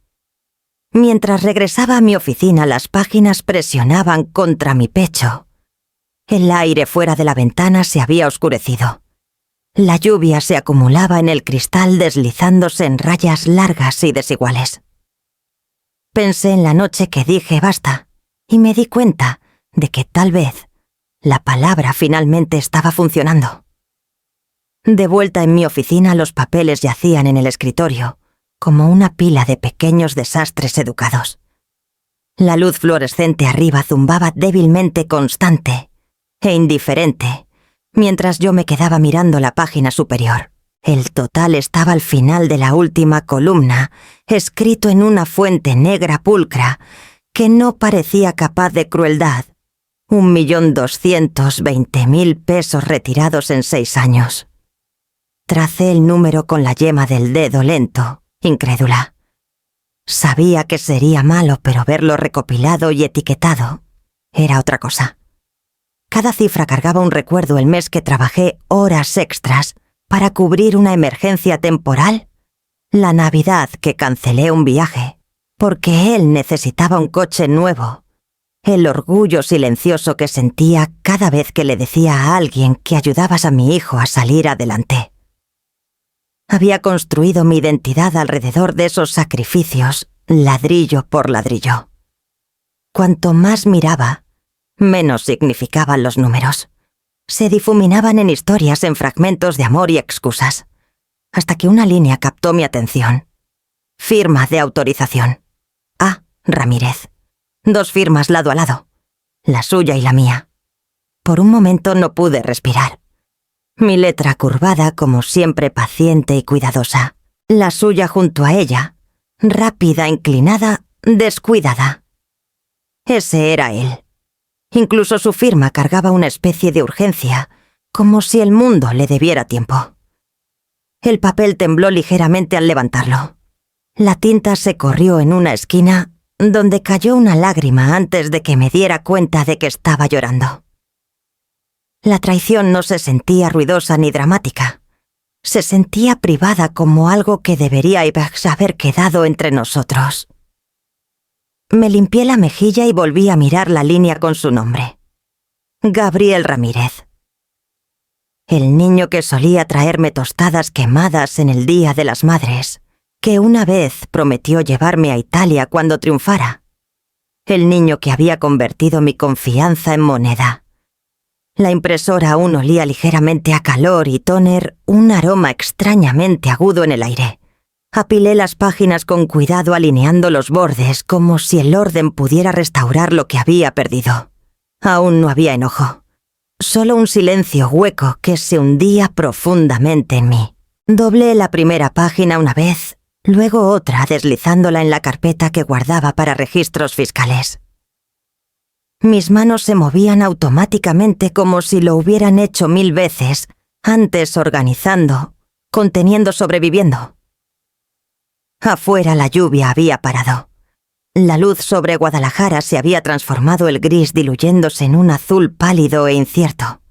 Mientras regresaba a mi oficina, las páginas presionaban contra mi pecho. El aire fuera de la ventana se había oscurecido. La lluvia se acumulaba en el cristal deslizándose en rayas largas y desiguales. Pensé en la noche que dije basta y me di cuenta de que tal vez la palabra finalmente estaba funcionando. De vuelta en mi oficina, los papeles yacían en el escritorio, como una pila de pequeños desastres educados. La luz fluorescente arriba zumbaba débilmente constante e indiferente, mientras yo me quedaba mirando la página superior. El total estaba al final de la última columna, escrito en una fuente negra pulcra que no parecía capaz de crueldad. 1.220.000 pesos retirados en 6 años. Tracé el número con la yema del dedo lento, incrédula. Sabía que sería malo, pero verlo recopilado y etiquetado era otra cosa. Cada cifra cargaba un recuerdo el mes que trabajé horas extras para cubrir una emergencia temporal, la Navidad que cancelé un viaje, porque él necesitaba un coche nuevo, el orgullo silencioso que sentía cada vez que le decía a alguien que ayudabas a mi hijo a salir adelante. Había construido mi identidad alrededor de esos sacrificios, ladrillo por ladrillo. Cuanto más miraba, menos significaban los números. Se difuminaban en historias, en fragmentos de amor y excusas, hasta que una línea captó mi atención. Firma de autorización. A. Ramírez. 2 firmas lado a lado, la suya y la mía. Por un momento no pude respirar. Mi letra curvada, como siempre paciente y cuidadosa. La suya junto a ella, rápida, inclinada, descuidada. Ese era él. Incluso su firma cargaba una especie de urgencia, como si el mundo le debiera tiempo. El papel tembló ligeramente al levantarlo. La tinta se corrió en una esquina, donde cayó una lágrima antes de que me diera cuenta de que estaba llorando. La traición no se sentía ruidosa ni dramática. Se sentía privada, como algo que debería haber quedado entre nosotros. Me limpié la mejilla y volví a mirar la línea con su nombre. Gabriel Ramírez. El niño que solía traerme tostadas quemadas en el Día de las Madres, que una vez prometió llevarme a Italia cuando triunfara. El niño que había convertido mi confianza en moneda. La impresora aún olía ligeramente a calor y tóner, un aroma extrañamente agudo en el aire. Apilé las páginas con cuidado, alineando los bordes, como si el orden pudiera restaurar lo que había perdido. Aún no había enojo. Solo un silencio hueco que se hundía profundamente en mí. Doblé la primera página una vez, luego otra, deslizándola en la carpeta que guardaba para registros fiscales. Mis manos se movían automáticamente, como si lo hubieran hecho 1000 veces, antes organizando, conteniendo, sobreviviendo. Afuera la lluvia había parado. La luz sobre Guadalajara se había transformado el gris, diluyéndose en un azul pálido e incierto.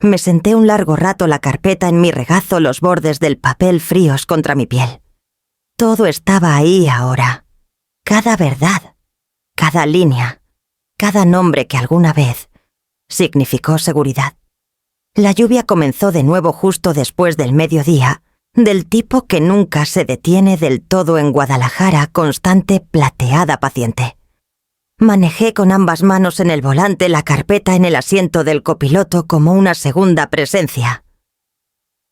Me senté un largo rato, la carpeta en mi regazo, los bordes del papel fríos contra mi piel. Todo estaba ahí ahora. Cada verdad, cada línea, cada nombre que alguna vez significó seguridad. La lluvia comenzó de nuevo justo después del mediodía, del tipo que nunca se detiene del todo en Guadalajara, constante, plateada, paciente. Manejé con ambas manos en el volante, la carpeta en el asiento del copiloto como una segunda presencia.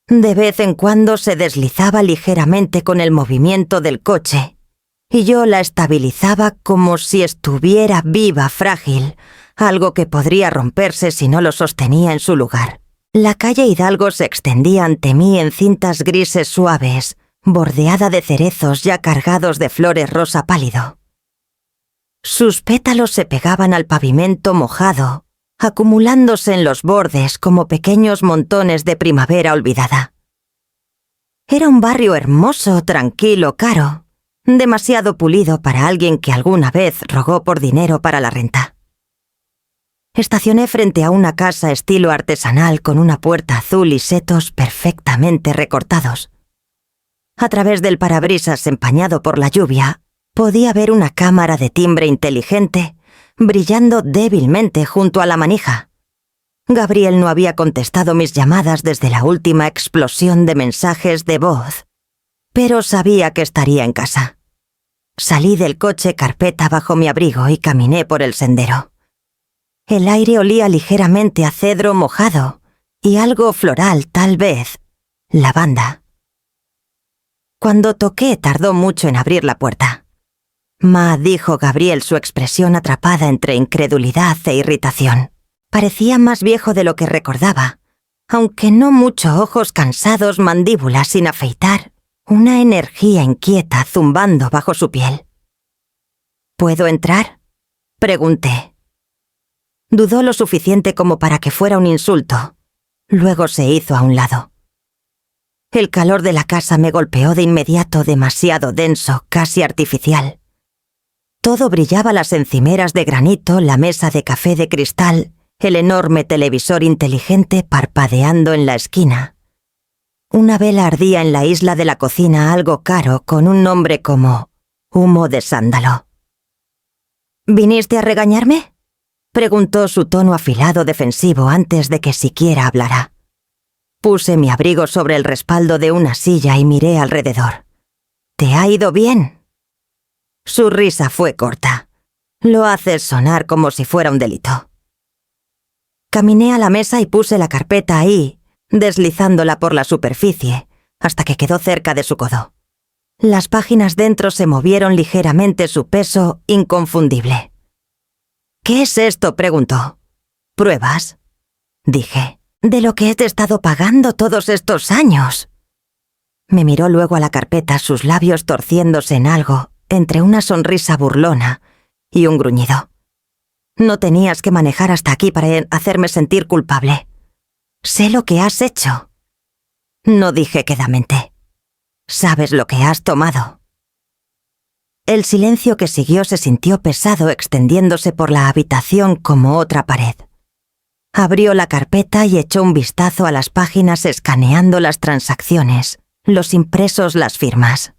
De vez en cuando se deslizaba ligeramente con el movimiento del coche, y yo la estabilizaba como si estuviera viva, frágil, algo que podría romperse si no lo sostenía en su lugar. La calle Hidalgo se extendía ante mí en cintas grises suaves, bordeada de cerezos ya cargados de flores rosa pálido. Sus pétalos se pegaban al pavimento mojado, acumulándose en los bordes como pequeños montones de primavera olvidada. Era un barrio hermoso, tranquilo, caro, demasiado pulido para alguien que alguna vez rogó por dinero para la renta. Estacioné frente a una casa estilo artesanal con una puerta azul y setos perfectamente recortados. A través del parabrisas empañado por la lluvia, podía ver una cámara de timbre inteligente brillando débilmente junto a la manija. Gabriel no había contestado mis llamadas desde la última explosión de mensajes de voz, pero sabía que estaría en casa. Salí del coche, carpeta bajo mi abrigo, y caminé por el sendero. El aire olía ligeramente a cedro mojado y algo floral, tal vez, lavanda. Cuando toqué, tardó mucho en abrir la puerta. Ma, dijo Gabriel, su expresión atrapada entre incredulidad e irritación. Parecía más viejo de lo que recordaba, aunque no mucho, ojos cansados, mandíbulas sin afeitar, una energía inquieta zumbando bajo su piel. ¿Puedo entrar?, pregunté. Dudó lo suficiente como para que fuera un insulto. Luego se hizo a un lado. El calor de la casa me golpeó de inmediato, demasiado denso, casi artificial. Todo brillaba: las encimeras de granito, la mesa de café de cristal, el enorme televisor inteligente parpadeando en la esquina. Una vela ardía en la isla de la cocina, algo caro, con un nombre como humo de sándalo. ¿Viniste a regañarme?, preguntó, su tono afilado defensivo, antes de que siquiera hablara. Puse mi abrigo sobre el respaldo de una silla y miré alrededor. ¿Te ha ido bien? Su risa fue corta. Lo haces sonar como si fuera un delito. Caminé a la mesa y puse la carpeta ahí, deslizándola por la superficie, hasta que quedó cerca de su codo. Las páginas dentro se movieron ligeramente, su peso inconfundible. ¿Qué es esto?, preguntó. ¿Pruebas?, dije. ¿De lo que he estado pagando todos estos años? Me miró luego a la carpeta, sus labios torciéndose en algo, entre una sonrisa burlona y un gruñido. No tenías que manejar hasta aquí para hacerme sentir culpable. Sé lo que has hecho. No dije quedamente. Sabes lo que has tomado. El silencio que siguió se sintió pesado, extendiéndose por la habitación como otra pared. Abrió la carpeta y echó un vistazo a las páginas, escaneando las transacciones, los impresos, las firmas.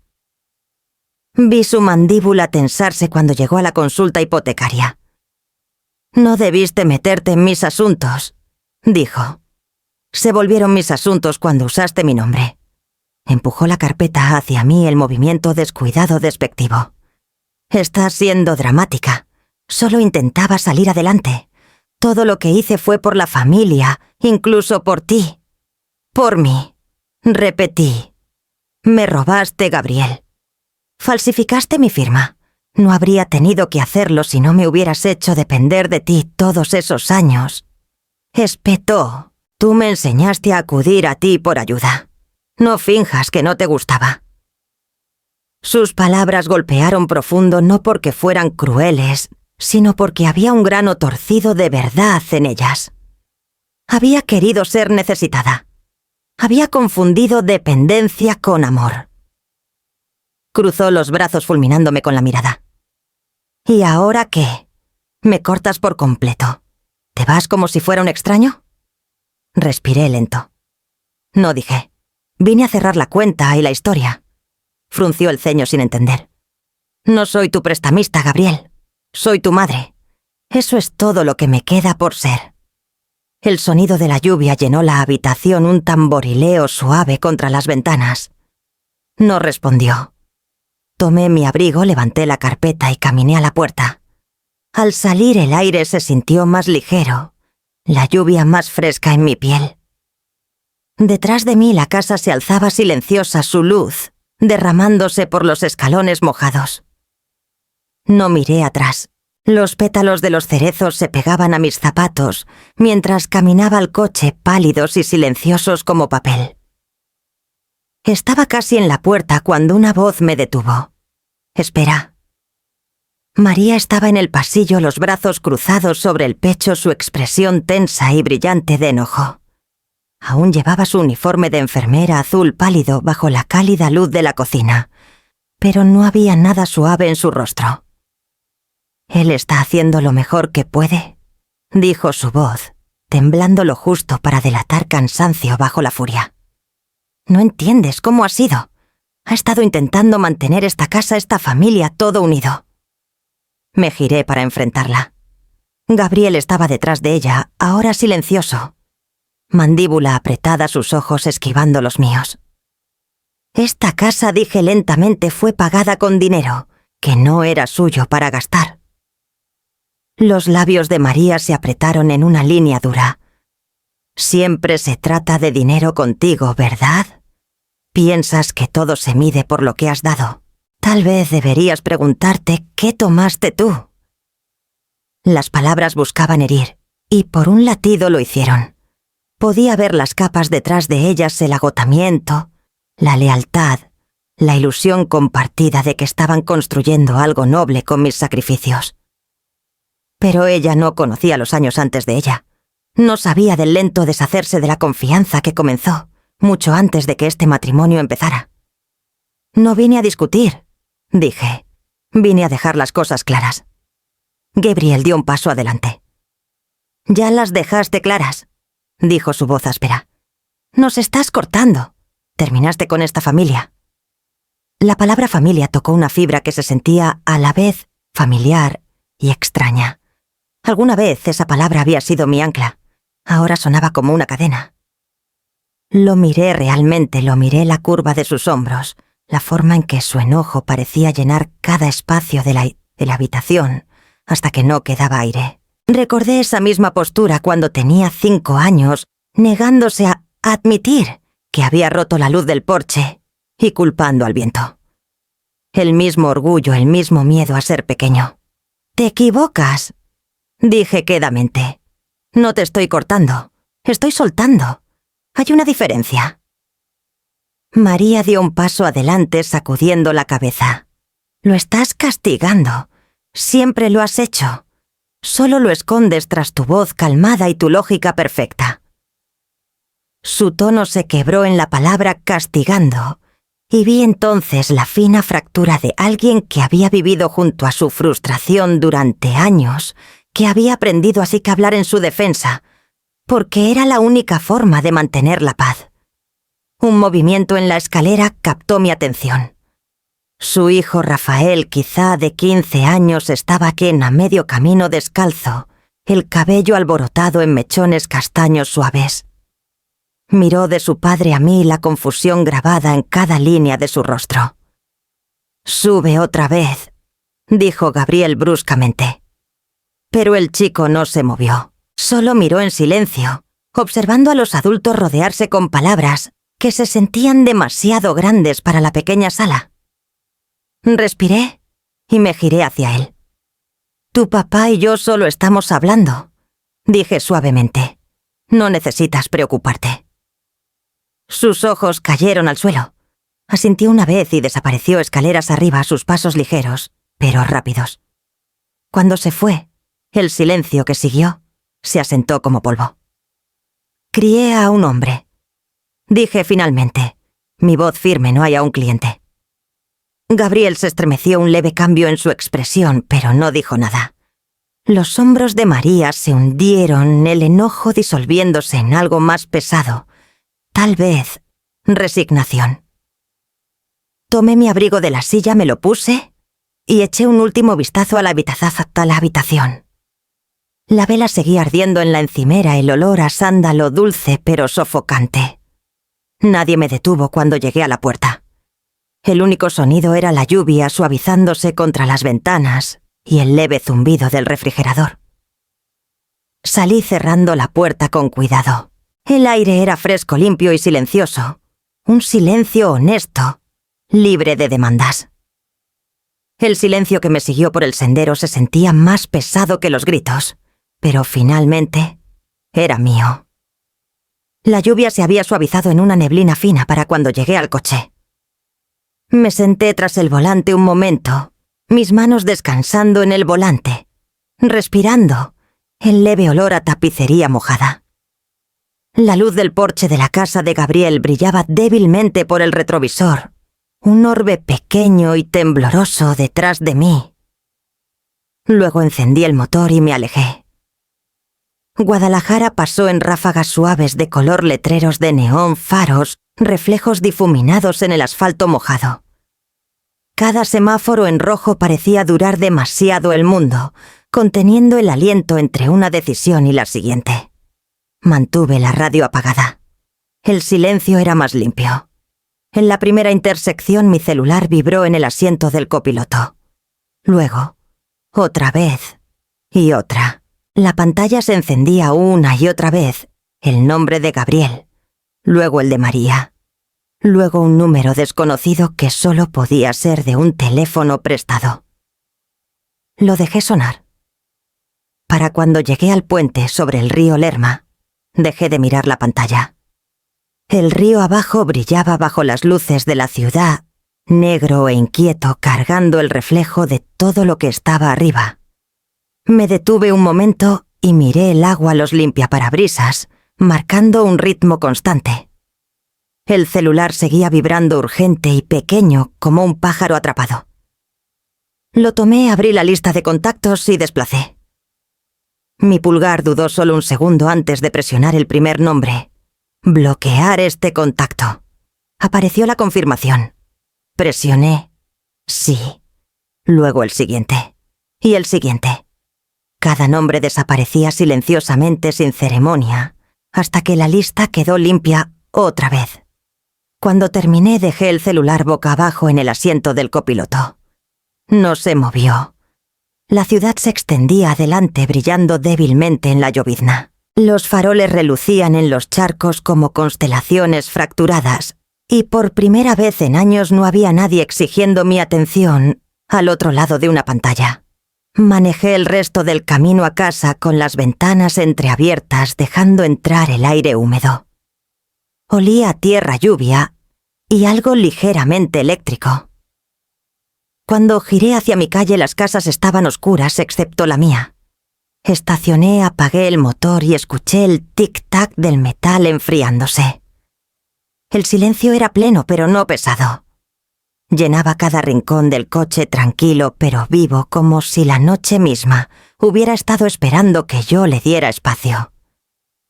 Vi su mandíbula tensarse cuando llegó a la consulta hipotecaria. «No debiste meterte en mis asuntos», dijo. «Se volvieron mis asuntos cuando usaste mi nombre». Empujó la carpeta hacia mí, el movimiento descuidado, despectivo. «Estás siendo dramática. Solo intentaba salir adelante. Todo lo que hice fue por la familia, incluso por ti. Por mí. Repetí. Me robaste, Gabriel. Falsificaste mi firma. No habría tenido que hacerlo si no me hubieras hecho depender de ti todos esos años. Espetó. Tú me enseñaste a acudir a ti por ayuda. No finjas que no te gustaba». Sus palabras golpearon profundo, no porque fueran crueles, sino porque había un grano torcido de verdad en ellas. Había querido ser necesitada. Había confundido dependencia con amor. Cruzó los brazos fulminándome con la mirada. «¿Y ahora qué? ¿Me cortas por completo? ¿Te vas como si fuera un extraño?» Respiré lento. No dije. Vine a cerrar la cuenta y la historia. Frunció el ceño sin entender. «No soy tu prestamista, Gabriel. Soy tu madre. Eso es todo lo que me queda por ser». El sonido de la lluvia llenó la habitación, un tamborileo suave contra las ventanas. No respondió. Tomé mi abrigo, levanté la carpeta y caminé a la puerta. Al salir, el aire se sintió más ligero, la lluvia más fresca en mi piel. Detrás de mí la casa se alzaba silenciosa, su luz derramándose por los escalones mojados. No miré atrás. Los pétalos de los cerezos se pegaban a mis zapatos mientras caminaba al coche, pálidos y silenciosos como papel. Estaba casi en la puerta cuando una voz me detuvo. «Espera». María estaba en el pasillo, los brazos cruzados sobre el pecho, su expresión tensa y brillante de enojo. Aún llevaba su uniforme de enfermera azul pálido bajo la cálida luz de la cocina, pero no había nada suave en su rostro. «Él está haciendo lo mejor que puede», dijo su voz, temblando lo justo para delatar cansancio bajo la furia. «No entiendes cómo ha sido. Ha estado intentando mantener esta casa, esta familia, todo unido». Me giré para enfrentarla. Gabriel estaba detrás de ella, ahora silencioso. Mandíbula apretada, sus ojos esquivando los míos. «Esta casa», dije lentamente, «fue pagada con dinero, que no era suyo para gastar». Los labios de María se apretaron en una línea dura. «Siempre se trata de dinero contigo, ¿verdad? Piensas que todo se mide por lo que has dado. Tal vez deberías preguntarte qué tomaste tú. Las palabras buscaban herir, y por un latido lo hicieron. Podía ver las capas detrás de ellas, el agotamiento, la lealtad, la ilusión compartida de que estaban construyendo algo noble con mis sacrificios. Pero ella no conocía los años antes de ella. No sabía del lento deshacerse de la confianza que comenzó, mucho antes de que este matrimonio empezara. No vine a discutir, dije. Vine a dejar las cosas claras. Gabriel dio un paso adelante. «Ya las dejaste claras», dijo su voz áspera. «Nos estás cortando. Terminaste con esta familia». La palabra familia tocó una fibra que se sentía a la vez familiar y extraña. Alguna vez esa palabra había sido mi ancla. Ahora sonaba como una cadena. Lo miré realmente, lo miré la curva de sus hombros, la forma en que su enojo parecía llenar cada espacio de la habitación, hasta que no quedaba aire. Recordé esa misma postura cuando tenía 5 años, negándose a admitir que había roto la luz del porche y culpando al viento. El mismo orgullo, el mismo miedo a ser pequeño. «Te equivocas», dije quedamente. «No te estoy cortando, estoy soltando. Hay una diferencia». María dio un paso adelante sacudiendo la cabeza. «Lo estás castigando. Siempre lo has hecho. Solo lo escondes tras tu voz calmada y tu lógica perfecta». Su tono se quebró en la palabra castigando, y vi entonces la fina fractura de alguien que había vivido junto a su frustración durante años, que había aprendido así que hablar en su defensa, porque era la única forma de mantener la paz. Un movimiento en la escalera captó mi atención. Su hijo Rafael, quizá de 15 años, estaba aquí a medio camino descalzo, el cabello alborotado en mechones castaños suaves. Miró de su padre a mí la confusión grabada en cada línea de su rostro. «Sube otra vez», dijo Gabriel bruscamente. Pero el chico no se movió, solo miró en silencio, observando a los adultos rodearse con palabras que se sentían demasiado grandes para la pequeña sala. Respiré y me giré hacia él. «Tu papá y yo solo estamos hablando», dije suavemente. «No necesitas preocuparte». Sus ojos cayeron al suelo. Asintió una vez y desapareció escaleras arriba a sus pasos ligeros, pero rápidos. Cuando se fue, el silencio que siguió se asentó como polvo. «Crié a un hombre», dije finalmente. Mi voz firme, no hay a un cliente. Gabriel se estremeció, un leve cambio en su expresión, pero no dijo nada. Los hombros de María se hundieron, el enojo disolviéndose en algo más pesado. Tal vez resignación. Tomé mi abrigo de la silla, me lo puse y eché un último vistazo a la habitación. La vela seguía ardiendo en la encimera, el olor a sándalo dulce pero sofocante. Nadie me detuvo cuando llegué a la puerta. El único sonido era la lluvia suavizándose contra las ventanas y el leve zumbido del refrigerador. Salí cerrando la puerta con cuidado. El aire era fresco, limpio y silencioso. Un silencio honesto, libre de demandas. El silencio que me siguió por el sendero se sentía más pesado que los gritos, pero finalmente era mío. La lluvia se había suavizado en una neblina fina para cuando llegué al coche. Me senté tras el volante un momento, mis manos descansando en el volante, respirando el leve olor a tapicería mojada. La luz del porche de la casa de Gabriel brillaba débilmente por el retrovisor, un orbe pequeño y tembloroso detrás de mí. Luego encendí el motor y me alejé. Guadalajara pasó en ráfagas suaves de color, letreros de neón, faros, reflejos difuminados en el asfalto mojado. Cada semáforo en rojo parecía durar demasiado el mundo, conteniendo el aliento entre una decisión y la siguiente. Mantuve la radio apagada. El silencio era más limpio. En la primera intersección mi celular vibró en el asiento del copiloto. Luego, otra vez y otra. La pantalla se encendía una y otra vez. El nombre de Gabriel. Luego el de María. luego un número desconocido que solo podía ser de un teléfono prestado. Lo dejé sonar. Para cuando llegué al puente sobre el río Lerma, dejé de mirar la pantalla. El río abajo brillaba bajo las luces de la ciudad, negro e inquieto, cargando el reflejo de todo lo que estaba arriba. Me detuve un momento y miré el agua a los limpiaparabrisas, marcando un ritmo constante. El celular seguía vibrando urgente y pequeño como un pájaro atrapado. Lo tomé, abrí la lista de contactos y desplacé. Mi pulgar dudó solo un segundo antes de presionar el primer nombre. Bloquear este contacto. Apareció la confirmación. Presioné sí. Luego el siguiente. Y el siguiente. Cada nombre desaparecía silenciosamente sin ceremonia, hasta que la lista quedó limpia otra vez. Cuando terminé, dejé el celular boca abajo en el asiento del copiloto. No se movió. La ciudad se extendía adelante brillando débilmente en la llovizna. Los faroles relucían en los charcos como constelaciones fracturadas, y por primera vez en años no había nadie exigiendo mi atención al otro lado de una pantalla. Manejé el resto del camino a casa con las ventanas entreabiertas, dejando entrar el aire húmedo. Olía a tierra, lluvia y algo ligeramente eléctrico. Cuando giré hacia mi calle, las casas estaban oscuras excepto la mía. Estacioné, apagué el motor y escuché el tic-tac del metal enfriándose. El silencio era pleno, pero no pesado. Llenaba cada rincón del coche tranquilo pero vivo, como si la noche misma hubiera estado esperando que yo le diera espacio.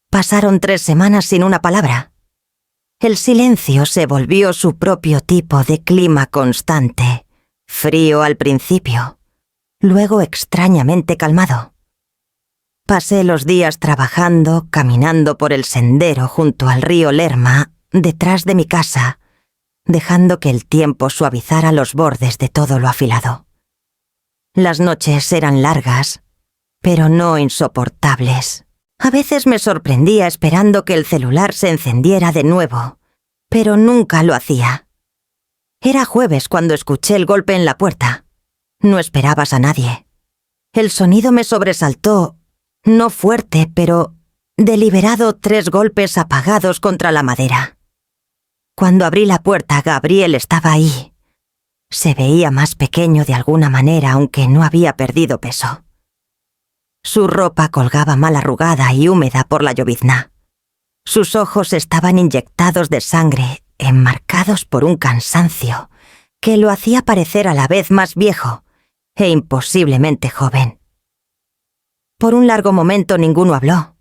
Pasaron 3 semanas sin una palabra. El silencio se volvió su propio tipo de clima constante, frío al principio, luego extrañamente calmado. Pasé los días trabajando, caminando por el sendero junto al río Lerma, detrás de mi casa, dejando que el tiempo suavizara los bordes de todo lo afilado. Las noches eran largas, pero no insoportables. A veces me sorprendía esperando que el celular se encendiera de nuevo, pero nunca lo hacía. Era jueves cuando escuché el golpe en la puerta. No esperabas a nadie. El sonido me sobresaltó, no fuerte, pero deliberado, 3 golpes apagados contra la madera. Cuando abrí la puerta, Gabriel estaba ahí. Se veía más pequeño de alguna manera, aunque no había perdido peso. Su ropa colgaba mal arrugada y húmeda por la llovizna. Sus ojos estaban inyectados de sangre, enmarcados por un cansancio que lo hacía parecer a la vez más viejo e imposiblemente joven. Por un largo momento ninguno habló.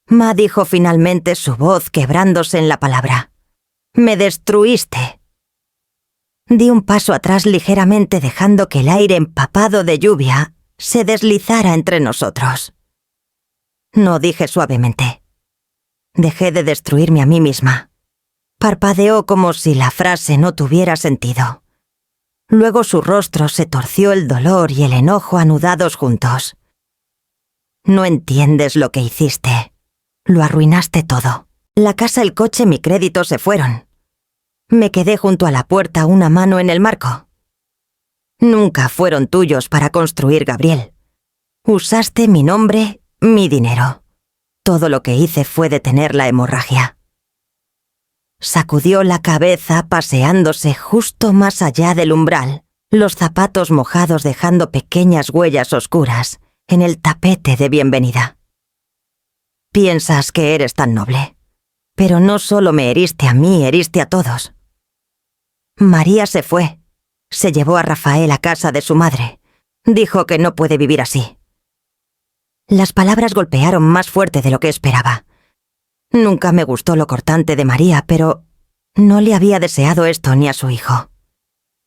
Ma dijo finalmente, su voz quebrándose en la palabra. «Me destruiste». Di un paso atrás ligeramente, dejando que el aire empapado de lluvia se deslizara entre nosotros. No, dije suavemente. Dejé de destruirme a mí misma. Parpadeó como si la frase no tuviera sentido. Luego su rostro se torció, el dolor y el enojo anudados juntos. No entiendes lo que hiciste. Lo arruinaste todo. La casa, el coche, mi crédito se fueron. Me quedé junto a la puerta, una mano en el marco. Nunca fueron tuyos para construir, Gabriel. Usaste mi nombre, mi dinero. Todo lo que hice fue detener la hemorragia. Sacudió la cabeza, paseándose justo más allá del umbral, los zapatos mojados dejando pequeñas huellas oscuras en el tapete de bienvenida. Piensas que eres tan noble, pero no solo me heriste a mí, heriste a todos. María se fue. Se llevó a Rafael a casa de su madre. Dijo que no puede vivir así. Las palabras golpearon más fuerte de lo que esperaba. Nunca me gustó lo cortante de María, pero no le había deseado esto ni a su hijo.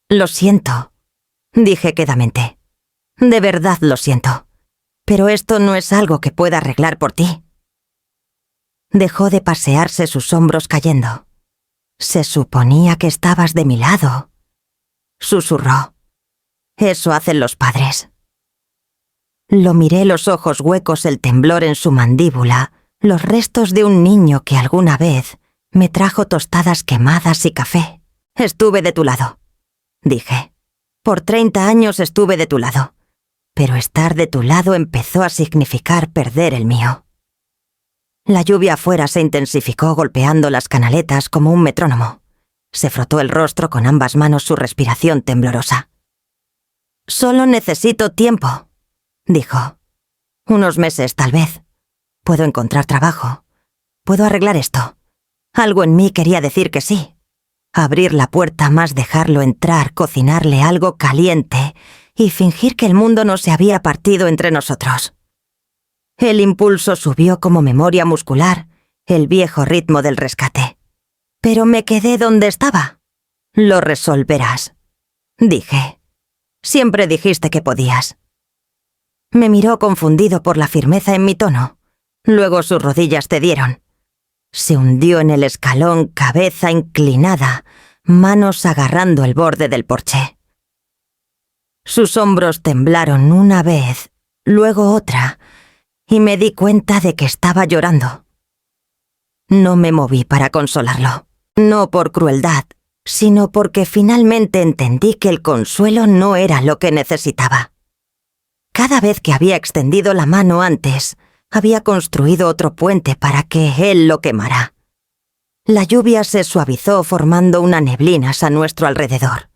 Lo siento, dije quedamente. De verdad lo siento. Pero esto no es algo que pueda arreglar por ti. Dejó de pasearse, sus hombros cayendo. Se suponía que estabas de mi lado. Susurró. Eso hacen los padres. Lo miré, los ojos huecos, el temblor en su mandíbula, los restos de un niño que alguna vez Me trajo tostadas quemadas y café. Estuve de tu lado, dije. Por 30 años estuve de tu lado. Pero estar de tu lado empezó a significar perder el mío. La lluvia afuera se intensificó golpeando las canaletas como un metrónomo. Se frotó el rostro con ambas manos, su respiración temblorosa. «Solo necesito tiempo», dijo. «Unos meses, tal vez. Puedo encontrar trabajo. Puedo arreglar esto». Algo en mí quería decir que sí. Abrir la puerta más dejarlo entrar, cocinarle algo caliente y fingir que el mundo no se había partido entre nosotros. El impulso subió como memoria muscular, el viejo ritmo del rescate. Pero me quedé donde estaba. «Lo resolverás», dije. «Siempre dijiste que podías». Me miró confundido por la firmeza en mi tono. Luego sus rodillas cedieron. Se hundió en el escalón, cabeza inclinada, manos agarrando el borde del porche. Sus hombros temblaron una vez, luego otra, y me di cuenta de que estaba llorando. No me moví para consolarlo, no por crueldad, sino porque finalmente entendí que el consuelo no era lo que necesitaba. Cada vez que había extendido la mano antes, había construido otro puente para que él lo quemara. La lluvia se suavizó formando una neblina a nuestro alrededor.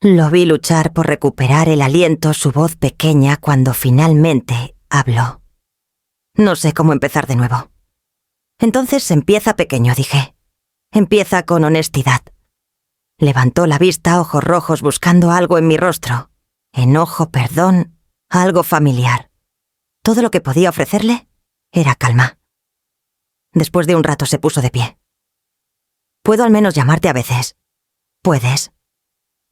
Lo vi luchar por recuperar el aliento, su voz pequeña, cuando finalmente habló. No sé cómo empezar de nuevo. Entonces empieza pequeño, dije. Empieza con honestidad. Levantó la vista, ojos rojos, buscando algo en mi rostro. Enojo, perdón, algo familiar. Todo lo que podía ofrecerle era calma. Después de un rato se puso de pie. «Puedo al menos llamarte a veces». «Puedes»,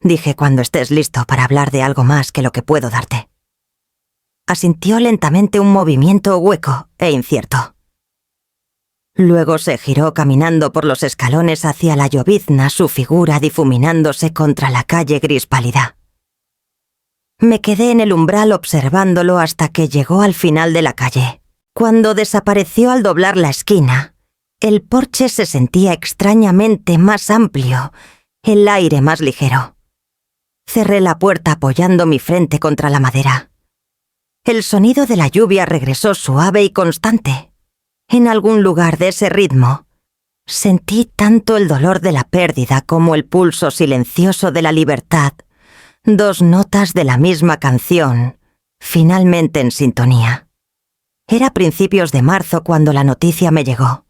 dije, «cuando estés listo para hablar de algo más que lo que puedo darte». Asintió lentamente, un movimiento hueco e incierto. Luego se giró caminando por los escalones hacia la llovizna, su figura difuminándose contra la calle gris pálida. Me quedé en el umbral observándolo hasta que llegó al final de la calle. Cuando desapareció al doblar la esquina, el porche se sentía extrañamente más amplio, el aire más ligero. Cerré la puerta apoyando mi frente contra la madera. El sonido de la lluvia regresó suave y constante. En algún lugar de ese ritmo, sentí tanto el dolor de la pérdida como el pulso silencioso de la libertad. Dos notas de la misma canción, finalmente en sintonía. Era principios de marzo cuando la noticia me llegó.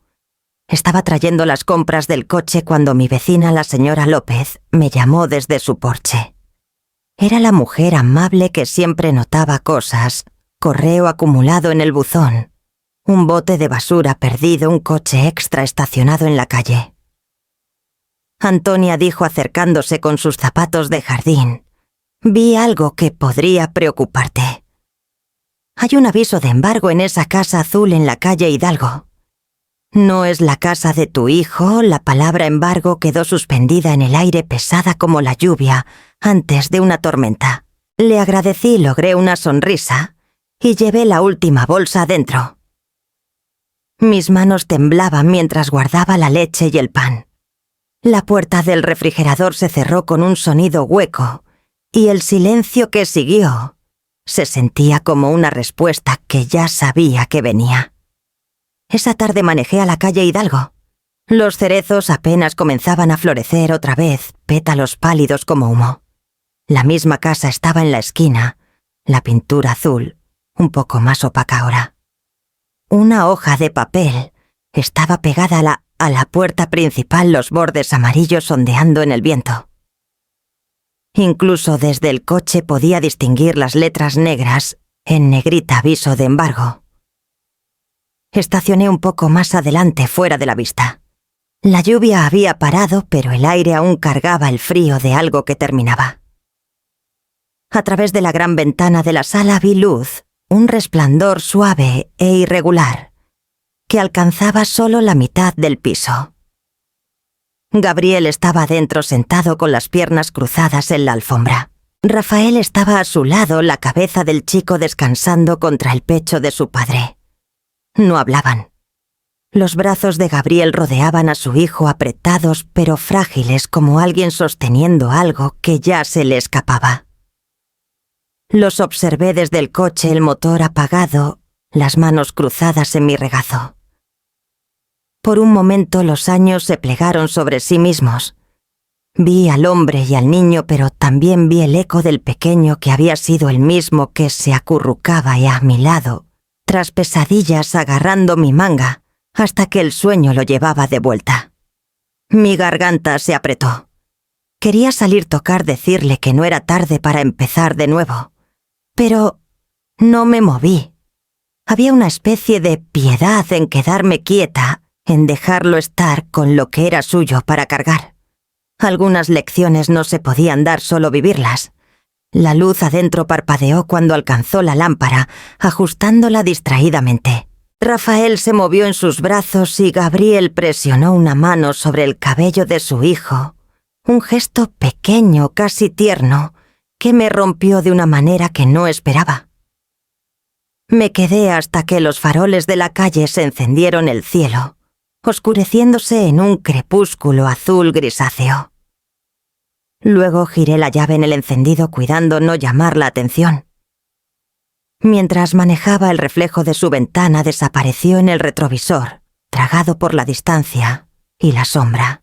Estaba trayendo las compras del coche cuando mi vecina, la señora López, me llamó desde su porche. Era la mujer amable que siempre notaba cosas, correo acumulado en el buzón, un bote de basura perdido, un coche extra estacionado en la calle. Antonia dijo acercándose con sus zapatos de jardín. «Vi algo que podría preocuparte. Hay un aviso de embargo en esa casa azul en la calle Hidalgo. No es la casa de tu hijo». La palabra embargo quedó suspendida en el aire, pesada como la lluvia antes de una tormenta. Le agradecí, logré una sonrisa y llevé la última bolsa adentro. Mis manos temblaban mientras guardaba la leche y el pan. La puerta del refrigerador se cerró con un sonido hueco, y el silencio que siguió se sentía como una respuesta que ya sabía que venía. Esa tarde manejé a la calle Hidalgo. Los cerezos apenas comenzaban a florecer otra vez, pétalos pálidos como humo. La misma casa estaba en la esquina, la pintura azul, un poco más opaca ahora. Una hoja de papel estaba pegada a la puerta principal, los bordes amarillos ondeando en el viento. Incluso desde el coche podía distinguir las letras negras, en negrita aviso de embargo. Estacioné un poco más adelante, fuera de la vista. La lluvia había parado, pero el aire aún cargaba el frío de algo que terminaba. A través de la gran ventana de la sala vi luz, un resplandor suave e irregular, que alcanzaba solo la mitad del piso. Gabriel estaba dentro, sentado con las piernas cruzadas en la alfombra. Rafael estaba a su lado, la cabeza del chico descansando contra el pecho de su padre. No hablaban. Los brazos de Gabriel rodeaban a su hijo apretados pero frágiles como alguien sosteniendo algo que ya se le escapaba. Los observé desde el coche, el motor apagado, las manos cruzadas en mi regazo. Por un momento los años se plegaron sobre sí mismos. Vi al hombre y al niño, pero también vi el eco del pequeño que había sido el mismo que se acurrucaba a mi lado, tras pesadillas agarrando mi manga, hasta que el sueño lo llevaba de vuelta. Mi garganta se apretó. Quería salir tocar decirle que no era tarde para empezar de nuevo, pero no me moví. Había una especie de piedad en quedarme quieta, en dejarlo estar con lo que era suyo para cargar. Algunas lecciones no se podían dar, solo vivirlas. La luz adentro parpadeó cuando alcanzó la lámpara, ajustándola distraídamente. Rafael se movió en sus brazos y Gabriel presionó una mano sobre el cabello de su hijo, un gesto pequeño, casi tierno, que me rompió de una manera que no esperaba. Me quedé hasta que los faroles de la calle se encendieron el cielo, oscureciéndose en un crepúsculo azul grisáceo. Luego giré la llave en el encendido cuidando no llamar la atención. Mientras manejaba, el reflejo de su ventana desapareció en el retrovisor, tragado por la distancia y la sombra.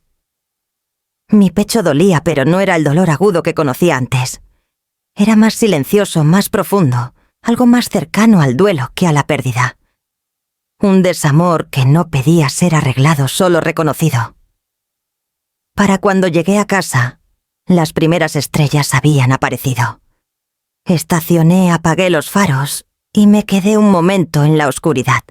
Mi pecho dolía, pero no era el dolor agudo que conocía antes. Era más silencioso, más profundo, algo más cercano al duelo que a la pérdida. Un desamor que no pedía ser arreglado, solo reconocido. Para cuando llegué a casa, las primeras estrellas habían aparecido. Estacioné, apagué los faros y me quedé un momento en la oscuridad.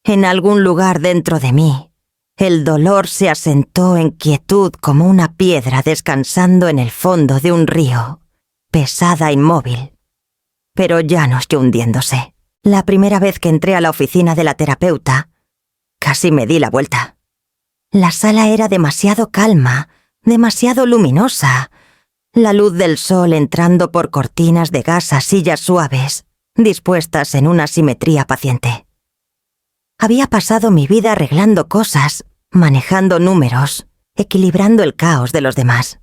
En algún lugar dentro de mí, el dolor se asentó en quietud como una piedra descansando en el fondo de un río, pesada e inmóvil, pero llanos y hundiéndose. La primera vez que entré a la oficina de la terapeuta, casi me di la vuelta. La sala era demasiado calma, demasiado luminosa. La luz del sol entrando por cortinas de gasa, sillas suaves, dispuestas en una simetría paciente. Había pasado mi vida arreglando cosas, manejando números, equilibrando el caos de los demás.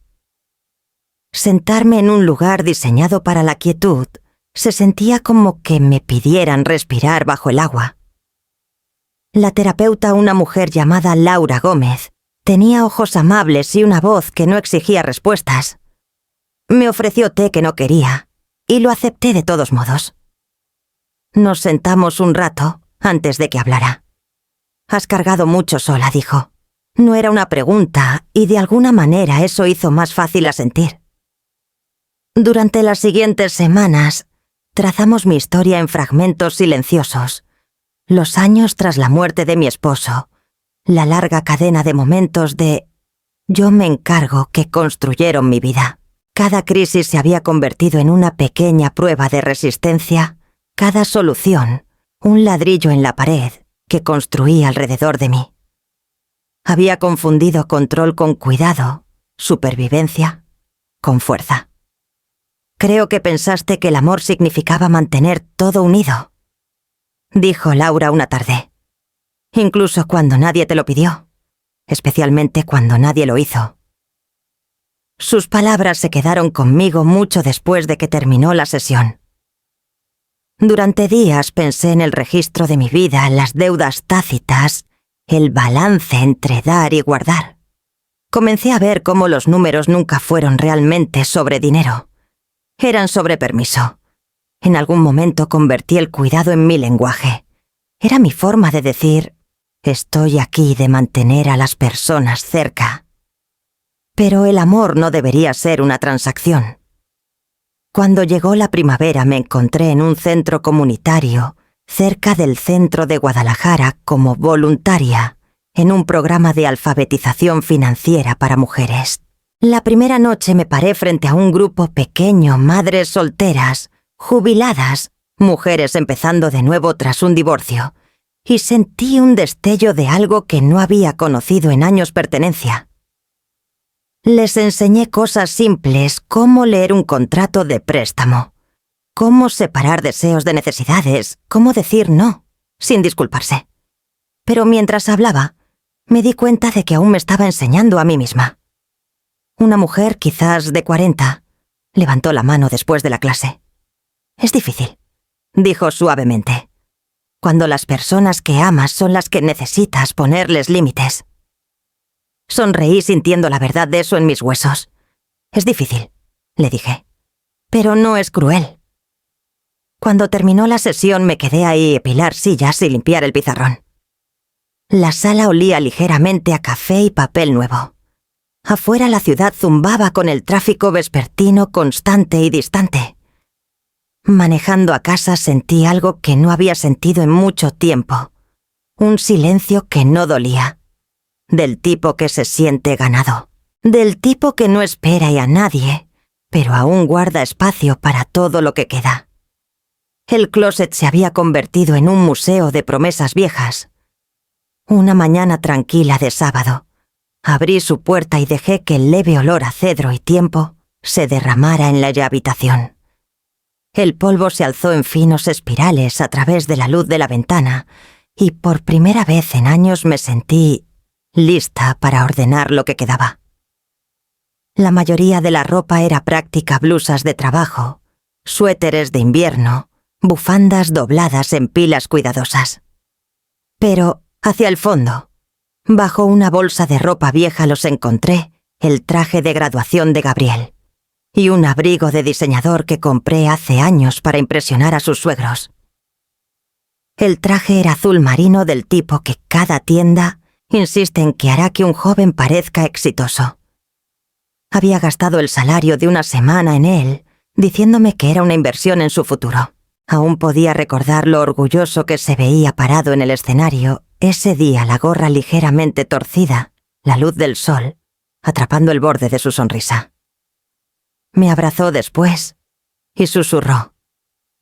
Sentarme en un lugar diseñado para la quietud se sentía como que me pidieran respirar bajo el agua. La terapeuta, una mujer llamada Laura Gómez, tenía ojos amables y una voz que no exigía respuestas. Me ofreció té que no quería, y lo acepté de todos modos. Nos sentamos un rato antes de que hablara. «Has cargado mucho sola», dijo. No era una pregunta, y de alguna manera eso hizo más fácil asentir. Durante las siguientes semanas, trazamos mi historia en fragmentos silenciosos. Los años tras la muerte de mi esposo, la larga cadena de momentos de «yo me encargo» que construyeron mi vida. Cada crisis se había convertido en una pequeña prueba de resistencia, cada solución, un ladrillo en la pared que construí alrededor de mí. Había confundido control con cuidado, supervivencia con fuerza. «Creo que pensaste que el amor significaba mantener todo unido», dijo Laura una tarde. «Incluso cuando nadie te lo pidió, especialmente cuando nadie lo hizo». Sus palabras se quedaron conmigo mucho después de que terminó la sesión. Durante días pensé en el registro de mi vida, las deudas tácitas, el balance entre dar y guardar. Comencé a ver cómo los números nunca fueron realmente sobre dinero. Eran sobre permiso. En algún momento convertí el cuidado en mi lenguaje. Era mi forma de decir, estoy aquí, de mantener a las personas cerca. Pero el amor no debería ser una transacción. Cuando llegó la primavera me encontré en un centro comunitario, cerca del centro de Guadalajara, como voluntaria, en un programa de alfabetización financiera para mujeres. La primera noche me paré frente a un grupo pequeño, madres solteras, jubiladas, mujeres empezando de nuevo tras un divorcio, y sentí un destello de algo que no había conocido en años pertenencia. Les enseñé cosas simples, cómo leer un contrato de préstamo, cómo separar deseos de necesidades, cómo decir no, sin disculparse. Pero mientras hablaba, me di cuenta de que aún me estaba enseñando a mí misma. Una mujer, quizás de 40, levantó la mano después de la clase. «Es difícil», dijo suavemente, «cuando las personas que amas son las que necesitas ponerles límites». Sonreí sintiendo la verdad de eso en mis huesos. «Es difícil», le dije, «pero no es cruel». Cuando terminó la sesión me quedé ahí a pilar sillas y limpiar el pizarrón. La sala olía ligeramente a café y papel nuevo. Afuera la ciudad zumbaba con el tráfico vespertino constante y distante. Manejando a casa sentí algo que no había sentido en mucho tiempo. Un silencio que no dolía. Del tipo que se siente ganado. Del tipo que no espera a nadie, pero aún guarda espacio para todo lo que queda. El closet se había convertido en un museo de promesas viejas. Una mañana tranquila de sábado, abrí su puerta y dejé que el leve olor a cedro y tiempo se derramara en la habitación. El polvo se alzó en finos espirales a través de la luz de la ventana y por primera vez en años me sentí lista para ordenar lo que quedaba. La mayoría de la ropa era práctica: blusas de trabajo, suéteres de invierno, bufandas dobladas en pilas cuidadosas. Pero, hacia el fondo, bajo una bolsa de ropa vieja los encontré el traje de graduación de Gabriel y un abrigo de diseñador que compré hace años para impresionar a sus suegros. El traje era azul marino del tipo que cada tienda insiste en que hará que un joven parezca exitoso. Había gastado el salario de una semana en él, diciéndome que era una inversión en su futuro. Aún podía recordar lo orgulloso que se veía parado en el escenario, ese día, la gorra ligeramente torcida, la luz del sol, atrapando el borde de su sonrisa. Me abrazó después y susurró: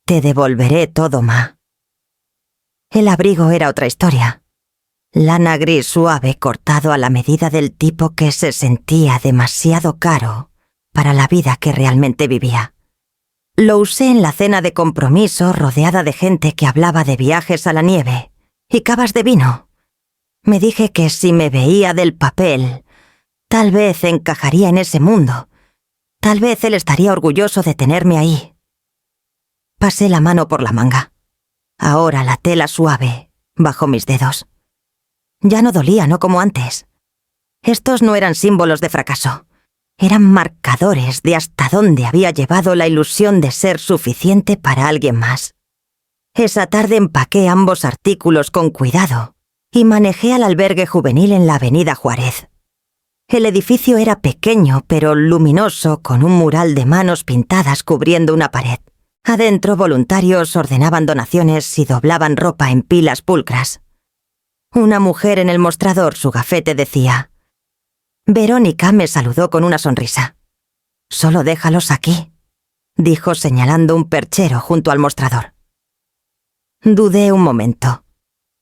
«Te devolveré todo, Ma». El abrigo era otra historia. Lana gris suave cortado a la medida del tipo que se sentía demasiado caro para la vida que realmente vivía. Lo usé en la cena de compromiso rodeada de gente que hablaba de viajes a la nieve y cavas de vino. Me dije que si me veía del papel, tal vez encajaría en ese mundo. Tal vez él estaría orgulloso de tenerme ahí. Pasé la mano por la manga. Ahora la tela suave bajo mis dedos. Ya no dolía, no como antes. Estos no eran símbolos de fracaso. Eran marcadores de hasta dónde había llevado la ilusión de ser suficiente para alguien más. Esa tarde empaqué ambos artículos con cuidado y manejé al albergue juvenil en la avenida Juárez. El edificio era pequeño pero luminoso, con un mural de manos pintadas cubriendo una pared. Adentro, voluntarios ordenaban donaciones y doblaban ropa en pilas pulcras. Una mujer en el mostrador, su gafete decía: «Verónica», me saludó con una sonrisa. «Solo déjalos aquí», dijo señalando un perchero junto al mostrador. Dudé un momento.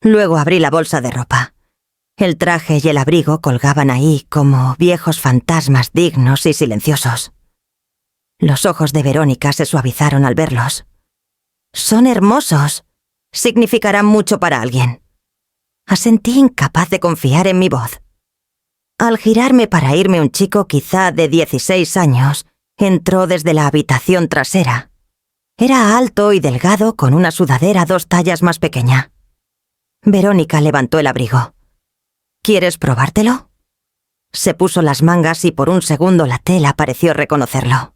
Luego abrí la bolsa de ropa. El traje y el abrigo colgaban ahí como viejos fantasmas dignos y silenciosos. Los ojos de Verónica se suavizaron al verlos. «Son hermosos. Significarán mucho para alguien». Asentí, incapaz de confiar en mi voz. Al girarme para irme, un chico quizá de 16 años entró desde la habitación trasera. Era alto y delgado, con una sudadera 2 tallas más pequeña. Verónica levantó el abrigo. «¿Quieres probártelo?». Se puso las mangas y por un segundo la tela pareció reconocerlo.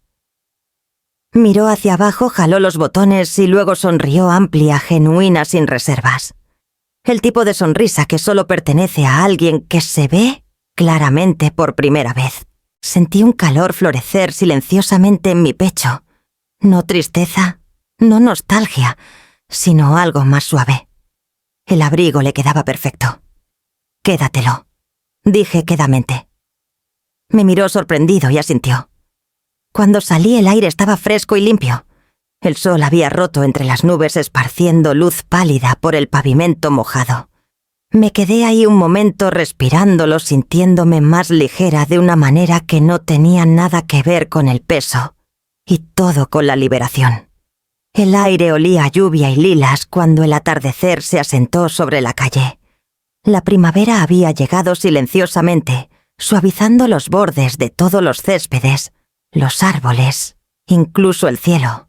Miró hacia abajo, jaló los botones y luego sonrió amplia, genuina, sin reservas. El tipo de sonrisa que solo pertenece a alguien que se ve claramente por primera vez. Sentí un calor florecer silenciosamente en mi pecho. No tristeza, no nostalgia, sino algo más suave. El abrigo le quedaba perfecto. «Quédatelo», dije quedamente. Me miró sorprendido y asintió. Cuando salí, el aire estaba fresco y limpio. El sol había roto entre las nubes, esparciendo luz pálida por el pavimento mojado. Me quedé ahí un momento respirándolo, sintiéndome más ligera de una manera que no tenía nada que ver con el peso, y todo con la liberación. El aire olía a lluvia y lilas cuando el atardecer se asentó sobre la calle. La primavera había llegado silenciosamente, suavizando los bordes de todos los céspedes, los árboles, incluso el cielo.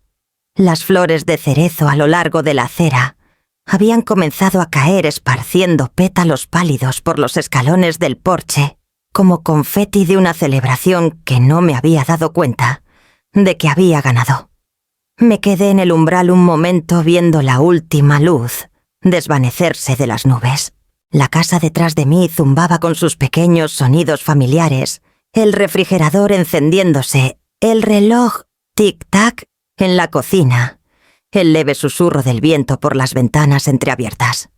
Las flores de cerezo a lo largo de la acera habían comenzado a caer esparciendo pétalos pálidos por los escalones del porche, como confeti de una celebración que no me había dado cuenta de que había ganado. Me quedé en el umbral un momento viendo la última luz desvanecerse de las nubes. La casa detrás de mí zumbaba con sus pequeños sonidos familiares, el refrigerador encendiéndose, el reloj tic-tac en la cocina, el leve susurro del viento por las ventanas entreabiertas.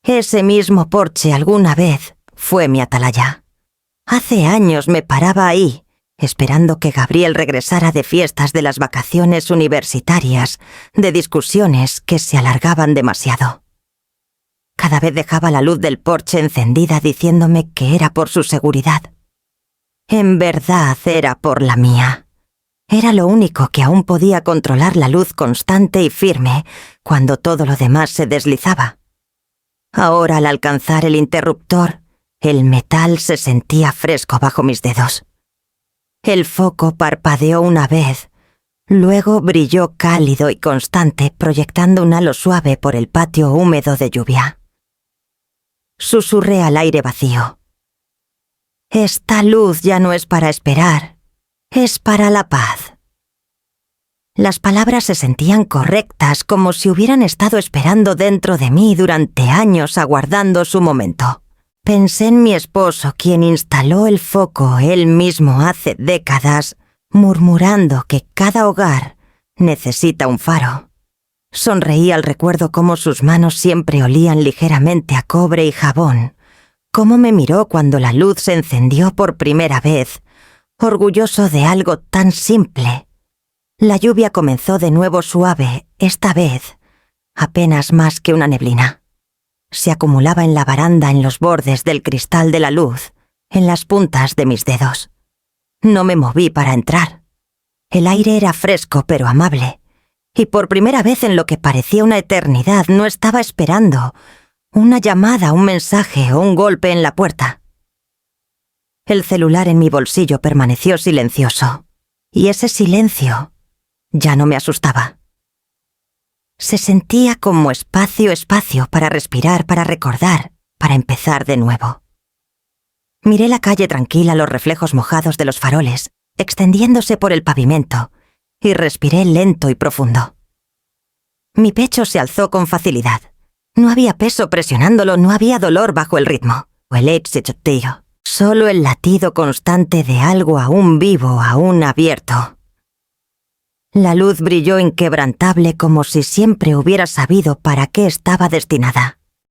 Ese mismo porche alguna vez fue mi atalaya. Hace años me paraba ahí, esperando que Gabriel regresara de fiestas de las vacaciones universitarias, de discusiones que se alargaban demasiado. Cada vez dejaba la luz del porche encendida diciéndome que era por su seguridad. En verdad era por la mía. Era lo único que aún podía controlar la luz constante y firme cuando todo lo demás se deslizaba. Ahora, al alcanzar el interruptor, el metal se sentía fresco bajo mis dedos. El foco parpadeó una vez, luego brilló cálido y constante, proyectando un halo suave por el patio húmedo de lluvia. Susurré al aire vacío. Esta luz ya no es para esperar, es para la paz. Las palabras se sentían correctas, como si hubieran estado esperando dentro de mí durante años aguardando su momento. Pensé en mi esposo, quien instaló el foco él mismo hace décadas, murmurando que cada hogar necesita un faro. Sonreí al recuerdo cómo sus manos siempre olían ligeramente a cobre y jabón, cómo me miró cuando la luz se encendió por primera vez, orgulloso de algo tan simple. La lluvia comenzó de nuevo suave, esta vez, apenas más que una neblina. Se acumulaba en la baranda, en los bordes del cristal de la luz, en las puntas de mis dedos. No me moví para entrar. El aire era fresco pero amable, y por primera vez en lo que parecía una eternidad no estaba esperando una llamada, un mensaje o un golpe en la puerta. El celular en mi bolsillo permaneció silencioso, y ese silencio ya no me asustaba. Se sentía como espacio para respirar, para recordar, para empezar de nuevo. Miré la calle tranquila, los reflejos mojados de los faroles, extendiéndose por el pavimento, y respiré lento y profundo. Mi pecho se alzó con facilidad. No había peso presionándolo, no había dolor bajo el ritmo, o el éxito, solo el latido constante de algo aún vivo, aún abierto. La luz brilló inquebrantable como si siempre hubiera sabido para qué estaba destinada.